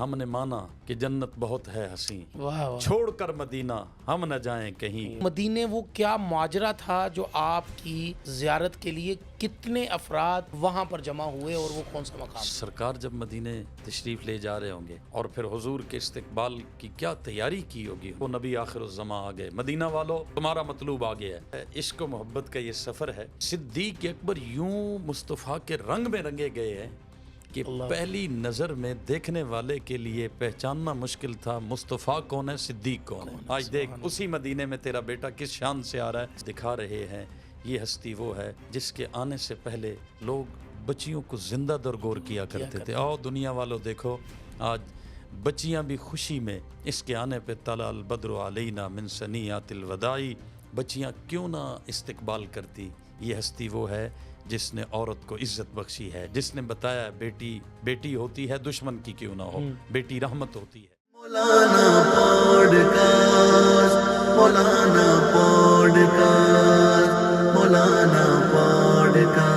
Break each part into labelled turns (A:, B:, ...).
A: ہم نے مانا کہ جنت بہت ہے حسین،
B: واہ واہ۔
A: چھوڑ کر مدینہ ہم نہ جائیں کہیں۔
B: مدینے وہ کیا ماجرا تھا جو آپ کی زیارت کے لیے کتنے افراد وہاں پر جمع ہوئے اور وہ کون سا مقام؟
A: سرکار جب مدینے تشریف لے جا رہے ہوں گے اور پھر حضور کے استقبال کی کیا تیاری کی ہوگی، وہ نبی آخر الزماں آ گئے۔ مدینہ والو تمہارا مطلوب آ گیا ہے۔ عشق و محبت کا یہ سفر ہے۔ صدیق اکبر یوں مصطفیٰ کے رنگ میں رنگے گئے ہیں کہ پہلی نظر میں دیکھنے والے کے لیے پہچاننا مشکل تھا مصطفیٰ کون ہے، صدیق کون ہے۔ آج دیکھ اسی مدینے میں تیرا بیٹا کس شان سے آ رہا ہے، دکھا رہے ہیں یہ ہستی وہ ہے جس کے آنے سے پہلے لوگ بچیوں کو زندہ درگور کیا کرتے تھے۔ آؤ دنیا والوں دیکھو، آج بچیاں بھی خوشی میں اس کے آنے پہ طلع البدر علینا من ثنیات الوداع، بچیاں کیوں نہ استقبال کرتی۔ یہ ہستی وہ ہے جس نے عورت کو عزت بخشی ہے، جس نے بتایا بیٹی ہوتی ہے دشمن کی کیوں نہ ہو، بیٹی رحمت ہوتی ہے۔
C: مولانا پوڈکاسٹ، مولانا پوڈکاسٹ، مولانا پوڈکاسٹ۔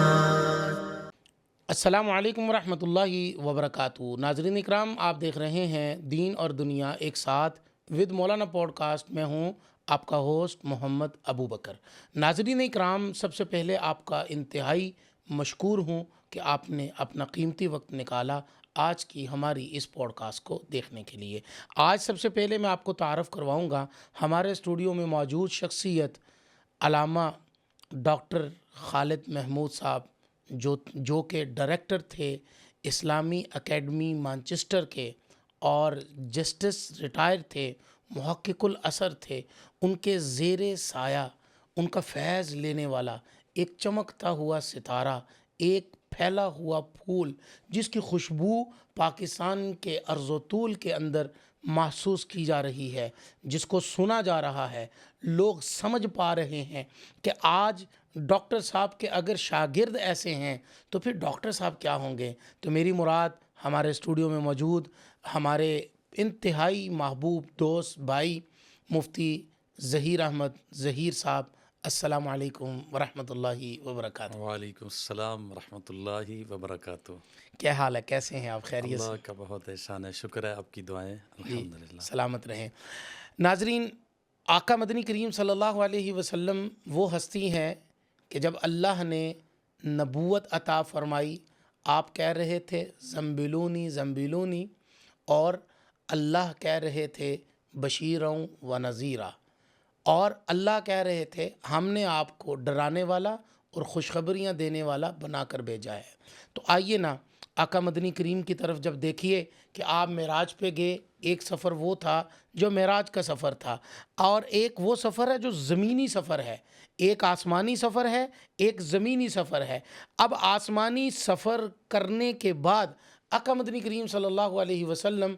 B: السلام علیکم ورحمۃ اللہ وبرکاتہ۔ ناظرین اکرام، آپ دیکھ رہے ہیں دین اور دنیا ایک ساتھ ود مولانا پوڈ کاسٹ۔ میں ہوں آپ کا ہوسٹ محمد ابو بکر۔ ناظرین اکرام، سب سے پہلے آپ کا انتہائی مشکور ہوں کہ آپ نے اپنا قیمتی وقت نکالا آج کی ہماری اس پوڈ کاسٹ کو دیکھنے کے لیے۔ آج سب سے پہلے میں آپ کو تعارف کرواؤں گا ہمارے اسٹوڈیو میں موجود شخصیت علامہ ڈاکٹر خالد محمود صاحب، جو کہ ڈائریکٹر تھے اسلامی اکیڈمی مانچسٹر کے اور جسٹس ریٹائر تھے، محقق الاثر تھے۔ ان کے زیر سایہ ان کا فیض لینے والا ایک چمکتا ہوا ستارہ، ایک پھیلا ہوا پھول جس کی خوشبو پاکستان کے عرض و طول کے اندر محسوس کی جا رہی ہے، جس کو سنا جا رہا ہے، لوگ سمجھ پا رہے ہیں کہ آج ڈاکٹر صاحب کے اگر شاگرد ایسے ہیں تو پھر ڈاکٹر صاحب کیا ہوں گے۔ تو میری مراد ہمارے اسٹوڈیو میں موجود ہمارے انتہائی محبوب دوست بھائی مفتی ظہیر احمد ظہیر صاحب۔ السلام علیکم ورحمۃ اللہ وبرکاتہ۔
A: وعلیکم السلام ورحمۃ اللہ وبرکاتہ۔
B: کیا حال ہے، کیسے ہیں آپ؟ خیریت سے؟
A: اللہ کا بہت احسان ہے، شکر ہے آپ کی دعائیں، الحمدللہ۔
B: سلامت رہیں۔ ناظرین، آقا مدنی کریم صلی اللہ علیہ وسلم وہ ہستی ہیں کہ جب اللہ نے نبوت عطا فرمائی، آپ کہہ رہے تھے زنبلونی زنبلونی، اور اللہ کہہ رہے تھے بشیروں و نذیرا، اور اللہ کہہ رہے تھے ہم نے آپ کو ڈرانے والا اور خوشخبریاں دینے والا بنا کر بھیجا ہے۔ تو آئیے نا آقا مدنی کریم کی طرف جب دیکھیے کہ آپ معراج پہ گئے، ایک سفر وہ تھا جو معراج کا سفر تھا، اور ایک وہ سفر ہے جو زمینی سفر ہے، ایک آسمانی سفر ہے، ایک زمینی سفر ہے۔ اب آسمانی سفر کرنے کے بعد آقا مدنی کریم صلی اللہ علیہ وسلم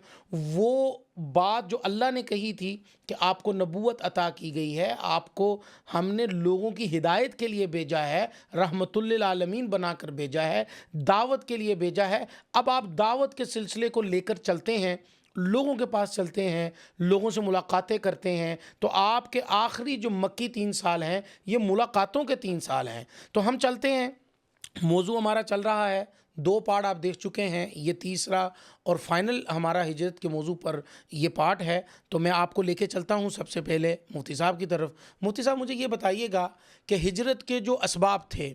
B: وہ بات جو اللہ نے کہی تھی کہ آپ کو نبوت عطا کی گئی ہے، آپ کو ہم نے لوگوں کی ہدایت کے لیے بھیجا ہے، رحمت للعالمین بنا کر بھیجا ہے، دعوت کے لیے بھیجا ہے۔ اب آپ دعوت کے سلسلے کو لے کر چلتے ہیں، لوگوں کے پاس چلتے ہیں، لوگوں سے ملاقاتیں کرتے ہیں، تو آپ کے آخری جو مکی 3 سال ہیں یہ ملاقاتوں کے 3 سال ہیں۔ تو ہم چلتے ہیں، موضوع ہمارا چل رہا ہے، 2 پارٹ آپ دیکھ چکے ہیں، یہ تیسرا اور فائنل ہمارا ہجرت کے موضوع پر یہ پارٹ ہے۔ تو میں آپ کو لے کے چلتا ہوں سب سے پہلے مفتی صاحب کی طرف۔ مفتی صاحب، مجھے یہ بتائیے گا کہ ہجرت کے جو اسباب تھے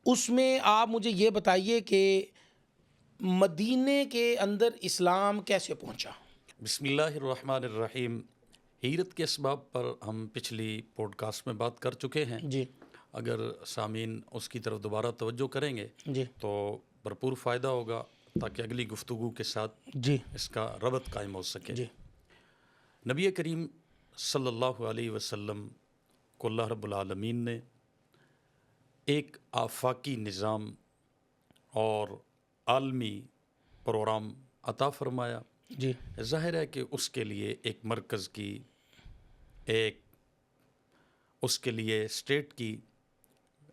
B: اس میں آپ مجھے یہ بتائیے کہ مدینے کے اندر اسلام کیسے پہنچا؟
A: بسم اللہ الرحمن الرحیم۔ ہجرت کے اسباب پر ہم پچھلی پوڈ کاسٹ میں بات کر چکے ہیں۔
B: جی،
A: اگر سامعین اس کی طرف دوبارہ توجہ کریں گے
B: جی،
A: تو بھرپور فائدہ ہوگا، تاکہ اگلی گفتگو کے ساتھ
B: جی،
A: اس کا ربط قائم ہو سکے۔
B: جی،
A: نبی کریم صلی اللہ علیہ وسلم کو اللہ رب العالمین نے ایک آفاقی نظام اور عالمی پروگرام عطا فرمایا۔
B: جی،
A: ظاہر ہے کہ اس کے لیے ایک مرکز کی، اس کے لیے اسٹیٹ کی،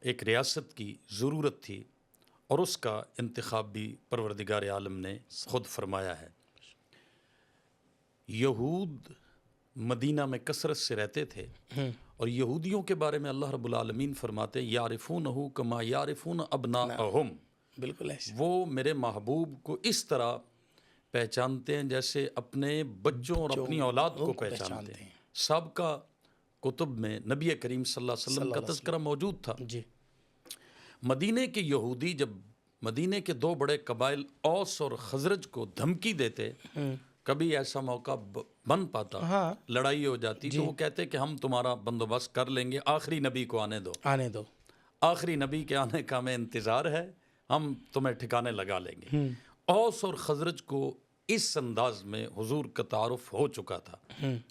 A: ایک ریاست کی ضرورت تھی، اور اس کا انتخاب بھی پروردگار عالم نے خود فرمایا ہے۔ یہود مدینہ میں کثرت سے رہتے تھے، اور یہودیوں کے بارے میں اللہ رب العالمین فرماتے ہیں یعرفونہ کما یعرفون ابناءہم،
B: بالکل ایسے۔
A: وہ میرے محبوب کو اس طرح پہچانتے ہیں جیسے اپنے بچوں اور اپنی اولاد کو پہچانتے ہیں. سابقہ کتب میں نبی کریم صلی اللہ علیہ وسلم کا تذکرہ موجود تھا.
B: جی.
A: مدینے کے یہودی جب مدینے کے دو بڑے قبائل اوس اور خزرج کو دھمکی دیتے، کبھی ایسا موقع بن پاتا، لڑائی ہو جاتی، تو وہ کہتے کہ ہم تمہارا بندوبست کر لیں گے، آخری نبی کو آنے دو، آخری نبی کے آنے کا ہمیں انتظار ہے، ہم تمہیں ٹھکانے لگا لیں گے. اوس اور خزرج کو اس انداز میں حضور کا تعارف ہو چکا تھا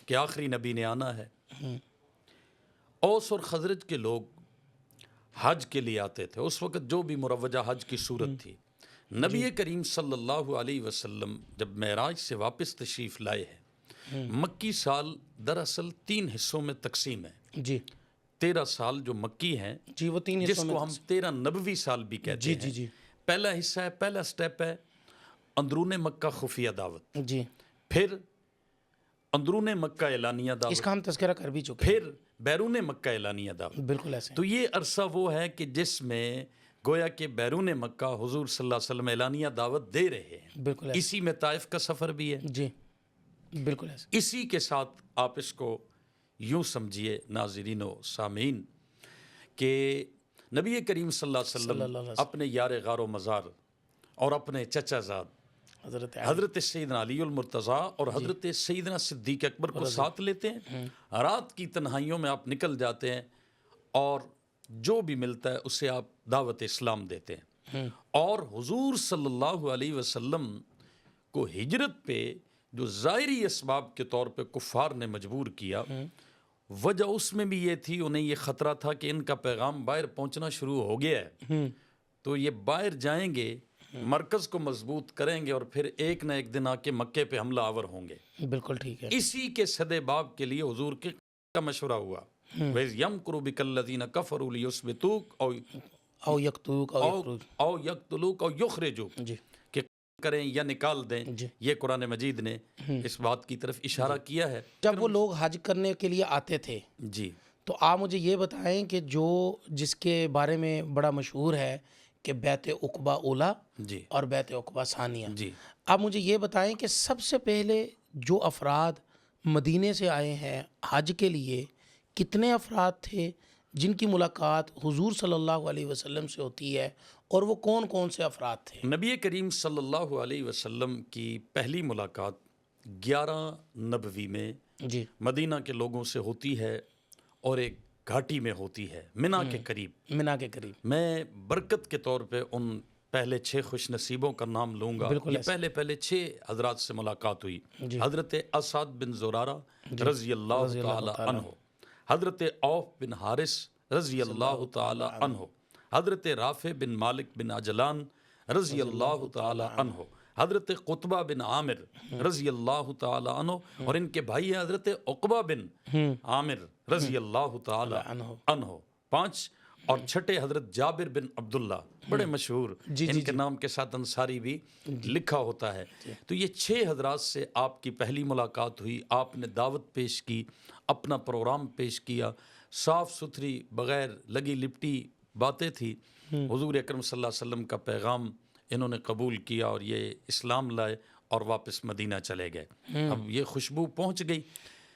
A: کہ آخری نبی نے آنا ہے. اوس اور خزرج کے لوگ حج کے لیے آتے تھے. اس وقت جو بھی مروجہ حج کی صورت تھی، نبی کریم صلی اللہ علیہ وسلم جب معراج سے واپس تشریف لائے ہیں، مکی سال دراصل 3 حصوں میں تقسیم ہے.
B: جی.
A: 13 سال جو مکی ہیں،
B: جی وہ 3
A: جس کو ہم 13 نبوی سال بھی کہتے ہیں.
B: جی.
A: پہلا حصہ ہے، پہلا سٹیپ ہے اندرون مکہ خفیہ دعوت.
B: جی.
A: پھر اندرون مکہ اعلانیہ دعوت،
B: اس کا ہم تذکرہ کر بھی چکے ہیں.
A: پھر بیرون مکہ اعلانیہ دعوت.
B: بالکل ایسے.
A: تو یہ عرصہ وہ ہے کہ جس میں گویا کہ بیرون مکہ حضور صلی اللہ علیہ وسلم اعلانیہ دعوت دے رہے ہیں.
B: بالکل ایسے.
A: اسی میں طائف کا سفر بھی ہے.
B: جی بالکل ایسے.
A: اسی کے ساتھ آپ اس کو یوں سمجھیے ناظرین و سامعین کہ نبی کریم صلی اللہ علیہ وسلم اپنے یار غار و مزار اور اپنے چچا زاد حضرت سیدنا علی المرتضیٰ اور حضرت سیدنا صدیق اکبر کو ساتھ لیتے ہیں. رات کی تنہائیوں میں آپ نکل جاتے ہیں اور جو بھی ملتا ہے اسے آپ دعوت اسلام دیتے ہیں. اور حضور صلی اللہ علیہ وسلم کو ہجرت پہ جو ظاہری اسباب کے طور پہ کفار نے مجبور کیا، وجہ اس میں بھی یہ تھی، انہیں یہ خطرہ تھا کہ ان کا پیغام باہر پہنچنا شروع ہو گیا ہے، تو یہ باہر جائیں گے، مرکز کو مضبوط کریں گے اور پھر ایک نہ ایک دن آ کے مکے پہ حملہ آور ہوں گے.
B: بالکل ٹھیک ہے.
A: اسی کے صد باب کے لیے حضور کا مشورہ ہوا، وَإِذْ يَمْكُرُ بِكَ الَّذِينَ كَفَرُوا لِيُثْبِتُوكَ أَوْ يَقْتُلُوكَ أَوْ يُخْرِجُوكَ،
B: جی.
A: کہ کریں یا نکال دیں. یہ قرآن مجید نے اس بات کی طرف اشارہ کیا ہے.
B: جب وہ لوگ حج کرنے کے لیے آتے تھے،
A: جی،
B: تو آپ مجھے یہ بتائیں کہ جس کے بارے میں بڑا مشہور ہے کہ بیعت عقبہ اولا
A: جی
B: اور بیعت عقبہ ثانیہ،
A: جی،
B: آپ مجھے یہ بتائیں کہ سب سے پہلے جو افراد مدینے سے آئے ہیں حج کے لیے، کتنے افراد تھے جن کی ملاقات حضور صلی اللہ علیہ وسلم سے ہوتی ہے، اور وہ کون کون سے افراد تھے؟
A: نبی کریم صلی اللہ علیہ وسلم کی پہلی ملاقات 11 نبوی میں
B: جی.
A: مدینہ کے لوگوں سے ہوتی ہے اور ایک گھاٹی میں ہوتی ہے، منا کے قریب.
B: منا کے قریب.
A: میں برکت کے طور پہ ان پہلے 6 خوش نصیبوں کا نام لوں گا. یہ پہلے 6 حضرات سے ملاقات ہوئی. حضرت اسعد بن زرارہ رضی اللہ تعالی عنہ، حضرت عوف بن حارث رضی اللہ تعالی عنہ، حضرت رافع بن مالک بن عجلان رضی اللہ تعالی عنہ، حضرت قطبہ بن عامر رضی اللہ تعالی عنہ، اور ان کے بھائی ہیں حضرت عقبہ بن عامر رضی اللہ تعالی عنہ. 5 اور 6 حضرت جابر بن عبداللہ، بڑے مشہور، ان کے نام کے ساتھ انصاری بھی لکھا ہوتا ہے. تو یہ 6 حضرات سے آپ کی پہلی ملاقات ہوئی. آپ نے دعوت پیش کی، اپنا پروگرام پیش کیا، صاف ستھری بغیر لگی لپٹی باتیں تھی. حضور اکرم صلی اللہ علیہ وسلم کا پیغام انہوں نے قبول کیا اور یہ اسلام لائے اور واپس مدینہ چلے گئے. اب یہ خوشبو پہنچ گئی.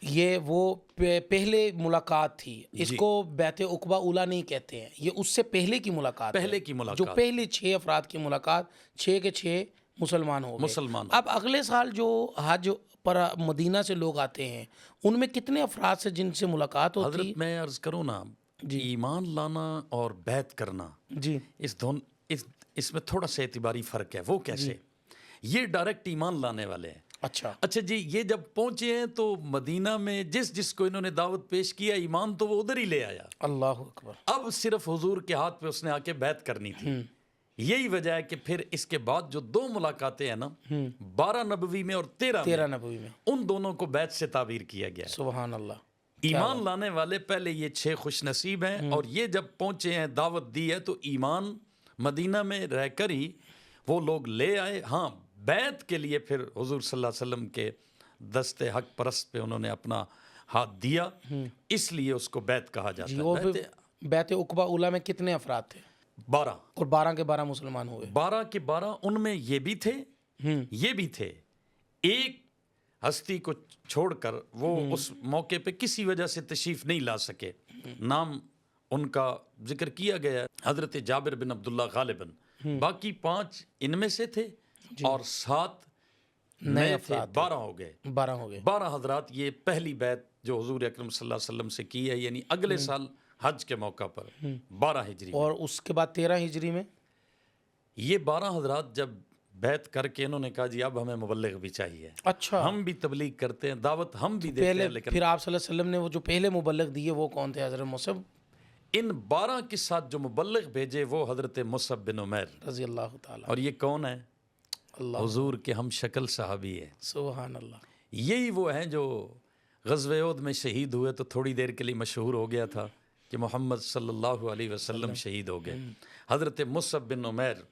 B: یہ وہ پہلے ملاقات تھی. اس کو بیعت عقبہ اولا نہیں کہتے ہیں، یہ اس سے پہلے کی ملاقات ہے، جو پہلے 6 افراد کی ملاقات، 6 کے 6 مسلمان ہو گئے. اب اگلے سال جو حج پر مدینہ سے لوگ آتے ہیں، ان میں کتنے افراد سے جن سے ملاقات ہوتی؟
A: حضرت میں عرض کروں نا، ایمان لانا اور بیعت کرنا،
B: جی،
A: اس میں تھوڑا سا اعتباری فرق ہے. وہ کیسے؟ یہ ڈائریکٹ ایمان لانے والے ہیں. اچھا جی، یہ جب پہنچے ہیں تو مدینہ میں جس کو انہوں نے دعوت پیش کیا، ایمان تو وہ ادھر ہی لے آیا.
B: اللہ اکبر. اب
A: صرف حضور کے ہاتھ پہ اس نے آ کے بیعت کرنی تھی. یہی وجہ ہے کہ پھر اس کے بعد جو 2 ملاقاتیں ہیں نا، 12 نبوی میں اور 13
B: نبوی میں،
A: ان دونوں کو بیعت سے تعبیر کیا گیا.
B: سبحان اللہ.
A: ایمان لانے والے پہلے یہ 6 خوش نصیب ہیں، اور یہ جب پہنچے ہیں دعوت دی ہے تو ایمان مدینہ میں رہ کر ہی وہ لوگ لے آئے. ہاں، بیعت کے لیے پھر حضور صلی اللہ علیہ وسلم کے دست حق پرست پہ انہوں نے اپنا ہاتھ دیا، اس لیے اس کو بیعت کہا جاتا ہے.
B: بیعت عقبہ اولا میں کتنے افراد تھے؟
A: 12.
B: اور 12 کے 12 مسلمان ہوئے.
A: 12 کے 12 ان میں یہ بھی تھے، یہ بھی تھے، ایک ہستی کو چھوڑ کر وہ اس موقع پہ کسی وجہ سے تشریف نہیں لا سکے. نام ان کا ذکر کیا گیا ہے حضرت جابر بن عبداللہ غالباً. باقی 5 ان میں سے تھے اور 7 نئے تھے. 12 ہو گئے. 12 حضرات. یہ پہلی بیعت جو حضور اکرم صلی اللہ علیہ وسلم سے کی ہے، یعنی اگلے سال حج کے موقع پر 12 ہجری.
B: اور اس کے بعد 13 ہجری میں
A: یہ 12 حضرات جب بیعت کر کے انہوں نے کہا جی اب ہمیں مبلغ بھی چاہیے.
B: اچھا،
A: ہم بھی تبلیغ کرتے ہیں، دعوت ہم بھی دیتے
B: پہلے
A: ہیں. لیکن
B: پھر آپ صلی اللہ علیہ وسلم نے وہ جو پہلے مبلغ دیے وہ کون تھے؟ حضرت مصعب
A: ان 12 کے ساتھ جو مبلغ بھیجے وہ حضرت مصعب بن عمیر
B: رضی اللہ تعالیٰ.
A: اور یہ کون ہے؟
B: اللہ،
A: حضور کے ہم شکل صحابی ہے.
B: سبحان اللہ.
A: یہی وہ ہیں جو غزوہ احد میں شہید ہوئے تو تھوڑی دیر کے لیے مشہور ہو گیا تھا کہ محمد صلی اللہ علیہ وسلم شہید ہو گئے. حضرت مصعب بن عمیر،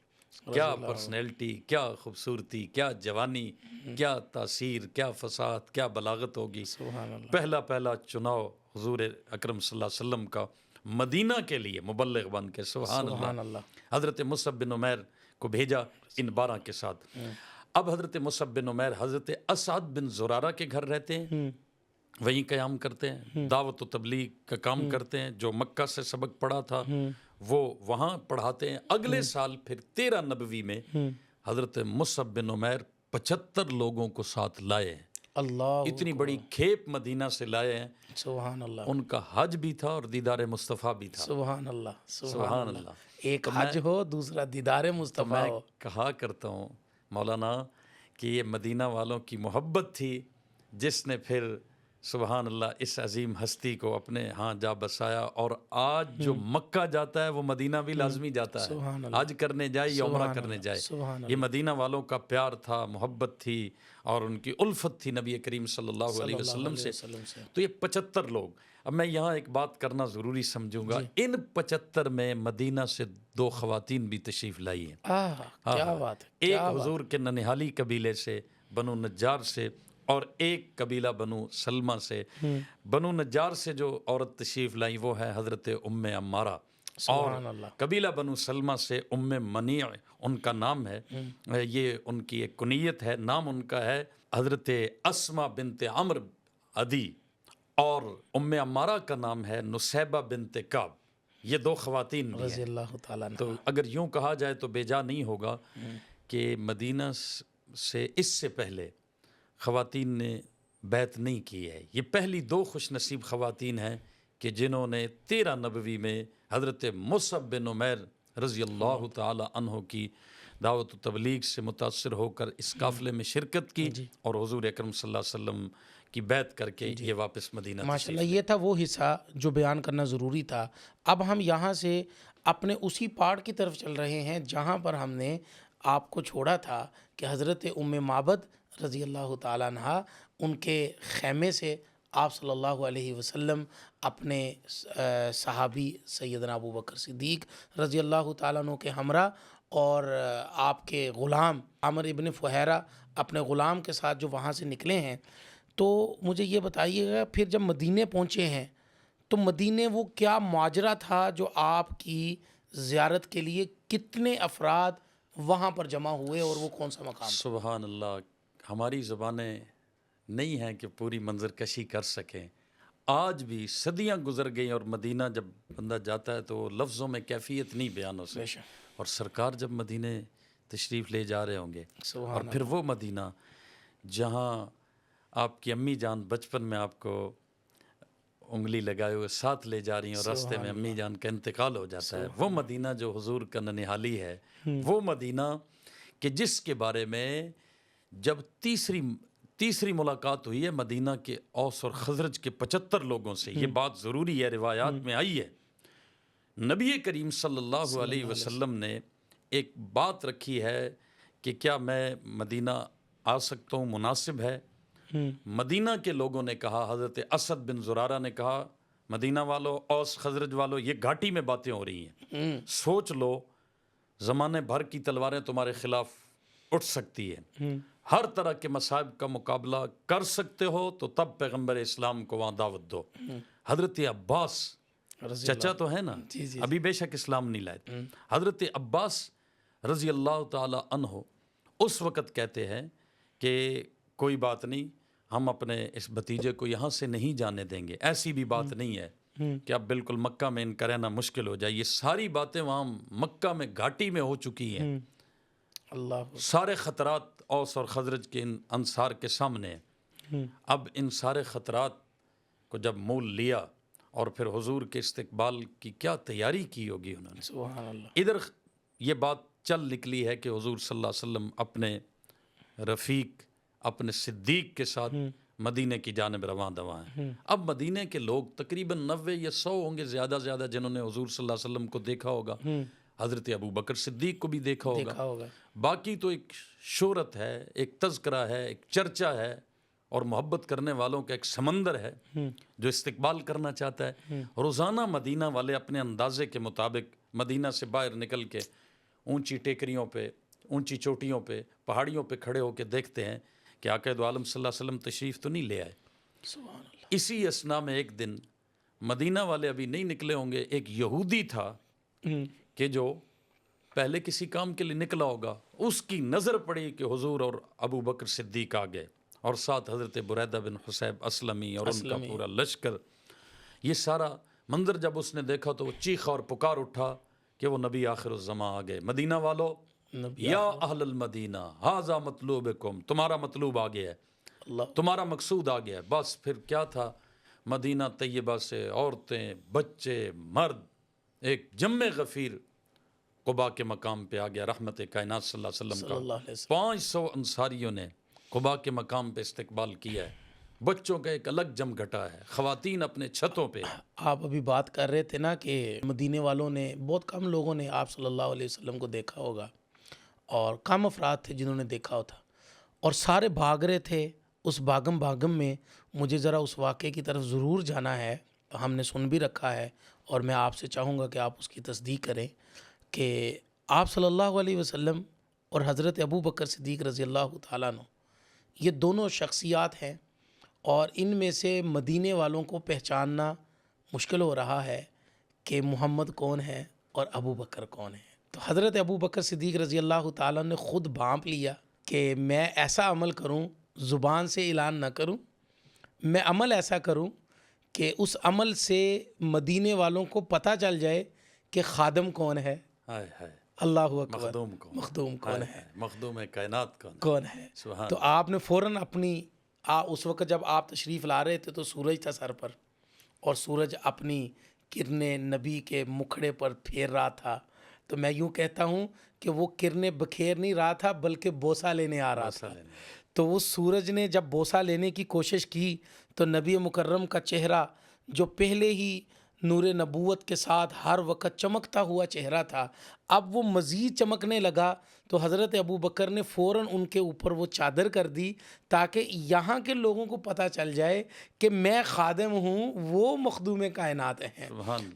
A: کیا پرسنالٹی، کیا خوبصورتی، کیا جوانی، کیا تاثیر، کیا فصاحت، کیا بلاغت ہوگی.
B: سبحان اللہ.
A: پہلا چناؤ حضور اکرم صلی اللہ علیہ وسلم کا مدینہ کے لیے مبلغ بن کے. سبحان اللہ. حضرت مصعب بن عمیر کو بھیجا ان 12 کے ساتھ. اب حضرت مصعب بن عمیر حضرت اسعد بن زرارہ کے گھر رہتے ہیں، وہیں قیام کرتے ہیں، دعوت و تبلیغ کا کام کرتے ہیں. جو مکہ سے سبق پڑھا تھا وہ وہاں پڑھاتے ہیں. اگلے سال پھر 13 نبوی میں حضرت مصعب بن عمیر 75 لوگوں کو ساتھ لائے ہیں.
B: اللہ،
A: اتنی بڑی کھیپ مدینہ سے لائے ہیں.
B: سبحان اللہ.
A: ان کا حج بھی تھا اور دیدار مصطفیٰ بھی تھا.
B: سبحان اللہ.
A: سبحان اللہ.
B: ایک حج ہو، دوسرا دیدار مصطفیٰ ہو.
A: کہا کرتا ہوں مولانا کہ یہ مدینہ والوں کی محبت تھی جس نے پھر سبحان اللہ اس عظیم ہستی کو اپنے ہاں جا بسایا. اور آج جو مکہ جاتا ہے وہ مدینہ بھی لازمی جاتا ہے. حج کرنے جائے یا عمرہ کرنے جائے. یہ مدینہ والوں کا پیار تھا، محبت تھی اور ان کی الفت تھی نبی کریم صلی اللہ علیہ وسلم سے. تو یہ 75 لوگ. اب میں یہاں ایک بات کرنا ضروری سمجھوں گا. ان 75 میں مدینہ سے 2 خواتین بھی تشریف لائی ہیں.
B: کیا بات ہے.
A: ایک حضور کے ننہالی قبیلے سے بنو نجار سے اور ایک قبیلہ بنو سلمہ سے. بنو نجار سے جو عورت تشریف لائی وہ ہے حضرت ام عمارہ، اور قبیلہ بنو سلمہ سے ام منیع ان کا نام ہے. یہ ان کی ایک کنیت ہے. نام ان کا ہے حضرت اسما بنت عمر عدی، اور ام عمارہ کا نام ہے نسیبہ بنت کعب. یہ 2 خواتین بھی
B: رضی
A: ہیں.
B: اللہ تعالیٰ.
A: تو اگر یوں کہا جائے تو بیجا نہیں ہوگا کہ مدینہ سے اس سے پہلے خواتین نے بیعت نہیں کی ہے. یہ پہلی 2 خوش نصیب خواتین ہیں کہ جنہوں نے 13 نبوی میں حضرت مصعب بن عمیر رضی اللہ تعالی عنہ کی دعوت و تبلیغ سے متاثر ہو کر اس قافلے میں شرکت کی اور حضور اکرم صلی اللہ علیہ وسلم کی بیعت کر کے یہ واپس مدینہ.
B: ماشاءاللہ، یہ تھا وہ حصہ جو بیان کرنا ضروری تھا. اب ہم یہاں سے اپنے اسی پارٹ کی طرف چل رہے ہیں جہاں پر ہم نے آپ کو چھوڑا تھا کہ حضرت ام معبد رضی اللہ تعالیٰ عنہ ان کے خیمے سے آپ صلی اللہ علیہ وسلم اپنے صحابی سیدنا ابو بکر صدیق رضی اللہ تعالیٰ عنہ کے ہمراہ اور آپ کے غلام عامر ابن فہیرہ اپنے غلام کے ساتھ جو وہاں سے نکلے ہیں. تو مجھے یہ بتائیے گا پھر جب مدینے پہنچے ہیں تو مدینے وہ کیا ماجرا تھا جو آپ کی زیارت کے لیے کتنے افراد وہاں پر جمع ہوئے اور وہ کون سا مقام؟
A: سبحان اللہ. ہماری زبانیں نہیں ہیں کہ پوری منظر کشی کر سکیں. آج بھی صدیاں گزر گئیں اور مدینہ جب بندہ جاتا ہے تو لفظوں میں کیفیت نہیں بیان ہو سکتی. اور سرکار جب مدینے تشریف لے جا رہے ہوں گے اور پھر وہ مدینہ جہاں آپ کی امی جان بچپن میں آپ کو انگلی لگائے ہوئے ساتھ لے جا رہی ہیں اور راستے میں امی جان کا انتقال ہو جاتا ہے. وہ مدینہ جو حضور کا ننہالی ہے، وہ مدینہ کہ جس کے بارے میں جب تیسری ملاقات ہوئی ہے مدینہ کے اوس اور خزرج کے 75 لوگوں سے. یہ بات ضروری ہے، روایات میں آئی ہے. نبی کریم صلی اللہ علیہ وسلم نے ایک بات رکھی ہے کہ کیا میں مدینہ آ سکتا ہوں، مناسب ہے. مدینہ کے لوگوں نے کہا، حضرت اسد بن زرارہ نے کہا مدینہ والو، اوس خزرج والو، یہ گھاٹی میں باتیں ہو رہی ہیں، سوچ لو زمانے بھر کی تلواریں تمہارے خلاف اٹھ سکتی ہیں، ہر طرح کے مصائب کا مقابلہ کر سکتے ہو تو تب پیغمبر اسلام کو وہاں دعوت دو. حضرت عباس چچا تو ہے نا، ابھی بے شک اسلام نہیں لائے. حضرت عباس رضی اللہ تعالی عنہ اس وقت کہتے ہیں کہ کوئی بات نہیں، ہم اپنے اس بھتیجے کو یہاں سے نہیں جانے دیں گے، ایسی بھی بات نہیں ہے کہ اب بالکل مکہ میں ان کا رہنا مشکل ہو جائے. یہ ساری باتیں وہاں مکہ میں گھاٹی میں ہو چکی ہیں.
B: اللہ
A: سارے خطرات اوس اور خزرج کے ان انصار کے سامنے ہیں. اب ان سارے خطرات کو جب مول لیا اور پھر حضور کے استقبال کی کیا تیاری کی ہوگی انہوں نے.
B: سبحان اللہ.
A: ادھر یہ بات چل نکلی ہے کہ حضور صلی اللہ علیہ وسلم اپنے رفیق اپنے صدیق کے ساتھ مدینے کی جانب رواں دواں ہیں. اب مدینے کے لوگ تقریباً 90 یا 100 ہوں گے زیادہ زیادہ جنہوں نے حضور صلی اللہ علیہ وسلم کو دیکھا ہوگا. حضرت ابو بکر صدیق کو بھی دیکھا ہوگا. باقی تو ایک شہرت ہے، ایک تذکرہ ہے، ایک چرچا ہے اور محبت کرنے والوں کا ایک سمندر ہے جو استقبال کرنا چاہتا ہے. روزانہ مدینہ والے اپنے اندازے کے مطابق مدینہ سے باہر نکل کے اونچی ٹیکریوں پہ، اونچی چوٹیوں پہ، پہاڑیوں پہ کھڑے ہو کے دیکھتے ہیں کہ آقا دو عالم صلی اللہ علیہ وسلم تشریف تو نہیں لے آئے.
B: سبحان اللہ.
A: اسی اسنا میں ایک دن مدینہ والے ابھی نہیں نکلے ہوں گے، ایک یہودی تھا کہ جو پہلے کسی کام کے لیے نکلا ہوگا، اس کی نظر پڑی کہ حضور اور ابو بکر صدیق آ گئے اور ساتھ حضرت بریدہ بن حصیب اسلمی اور ان کا پورا لشکر. یہ سارا منظر جب اس نے دیکھا تو وہ چیخا اور پکار اٹھا کہ وہ نبی آخر الزماں آ گئے. مدینہ والو، یا اہل المدینہ ھذا مطلوبکم، تمہارا مطلوب آ گیا ہے، تمہارا مقصود آ گیا ہے. بس پھر کیا تھا، مدینہ طیبہ سے عورتیں، بچے، مرد، ایک جمع غفیر قباء کے مقام پہ آ گیا. رحمت کائنات صلی اللہ علیہ وسلم کا 500 انصاریوں نے قباء کے مقام پہ استقبال کیا ہے. بچوں کا ایک الگ جم گھٹا ہے، خواتین اپنے چھتوں پہ.
B: آپ ابھی بات کر رہے تھے نا کہ مدینے والوں نے، بہت کم لوگوں نے آپ صلی اللہ علیہ وسلم کو دیکھا ہوگا اور کم افراد تھے جنہوں نے دیکھا ہوتا اور سارے بھاگ رہے تھے. اس بھاگم میں مجھے ذرا اس واقعے کی طرف ضرور جانا ہے، ہم نے سن بھی رکھا ہے اور میں آپ سے چاہوں گا کہ آپ اس کی تصدیق کریں کہ آپ صلی اللہ علیہ وسلم اور حضرت ابو بکر صدیق رضی اللہ تعالیٰ عنہ یہ دونوں شخصیات ہیں اور ان میں سے مدینے والوں کو پہچاننا مشکل ہو رہا ہے کہ محمد کون ہے اور ابو بکر کون ہے. تو حضرت ابو بکر صدیق رضی اللہ تعالیٰ نے خود بھانپ لیا کہ میں ایسا عمل کروں، زبان سے اعلان نہ کروں، میں عمل ایسا کروں کہ اس عمل سے مدینے والوں کو پتہ چل جائے کہ خادم کون ہے.
A: ہائے ہائے،
B: اللہ اکبر.
A: مخدوم کون،
B: مخدوم کون ہے،
A: مخدوم کائنات
B: کون ہے.
A: سبحان.
B: تو آپ نے فوراً اپنی اس وقت جب آپ تشریف لا رہے تھے تو سورج تھا سر پر اور سورج اپنی کرنیں نبی کے مکھڑے پر پھیر رہا تھا. تو میں یوں کہتا ہوں کہ وہ کرنیں بکھیر نہیں رہا تھا بلکہ بوسہ لینے آ رہا تھا. تو اس سورج نے جب بوسہ لینے کی کوشش کی تو نبی مکرم کا چہرہ جو پہلے ہی نور نبوت کے ساتھ ہر وقت چمکتا ہوا چہرہ تھا، اب وہ مزید چمکنے لگا. تو حضرت ابو بکر نے فوراً ان کے اوپر وہ چادر کر دی تاکہ یہاں کے لوگوں کو پتہ چل جائے کہ میں خادم ہوں، وہ مخدوم کائنات ہیں.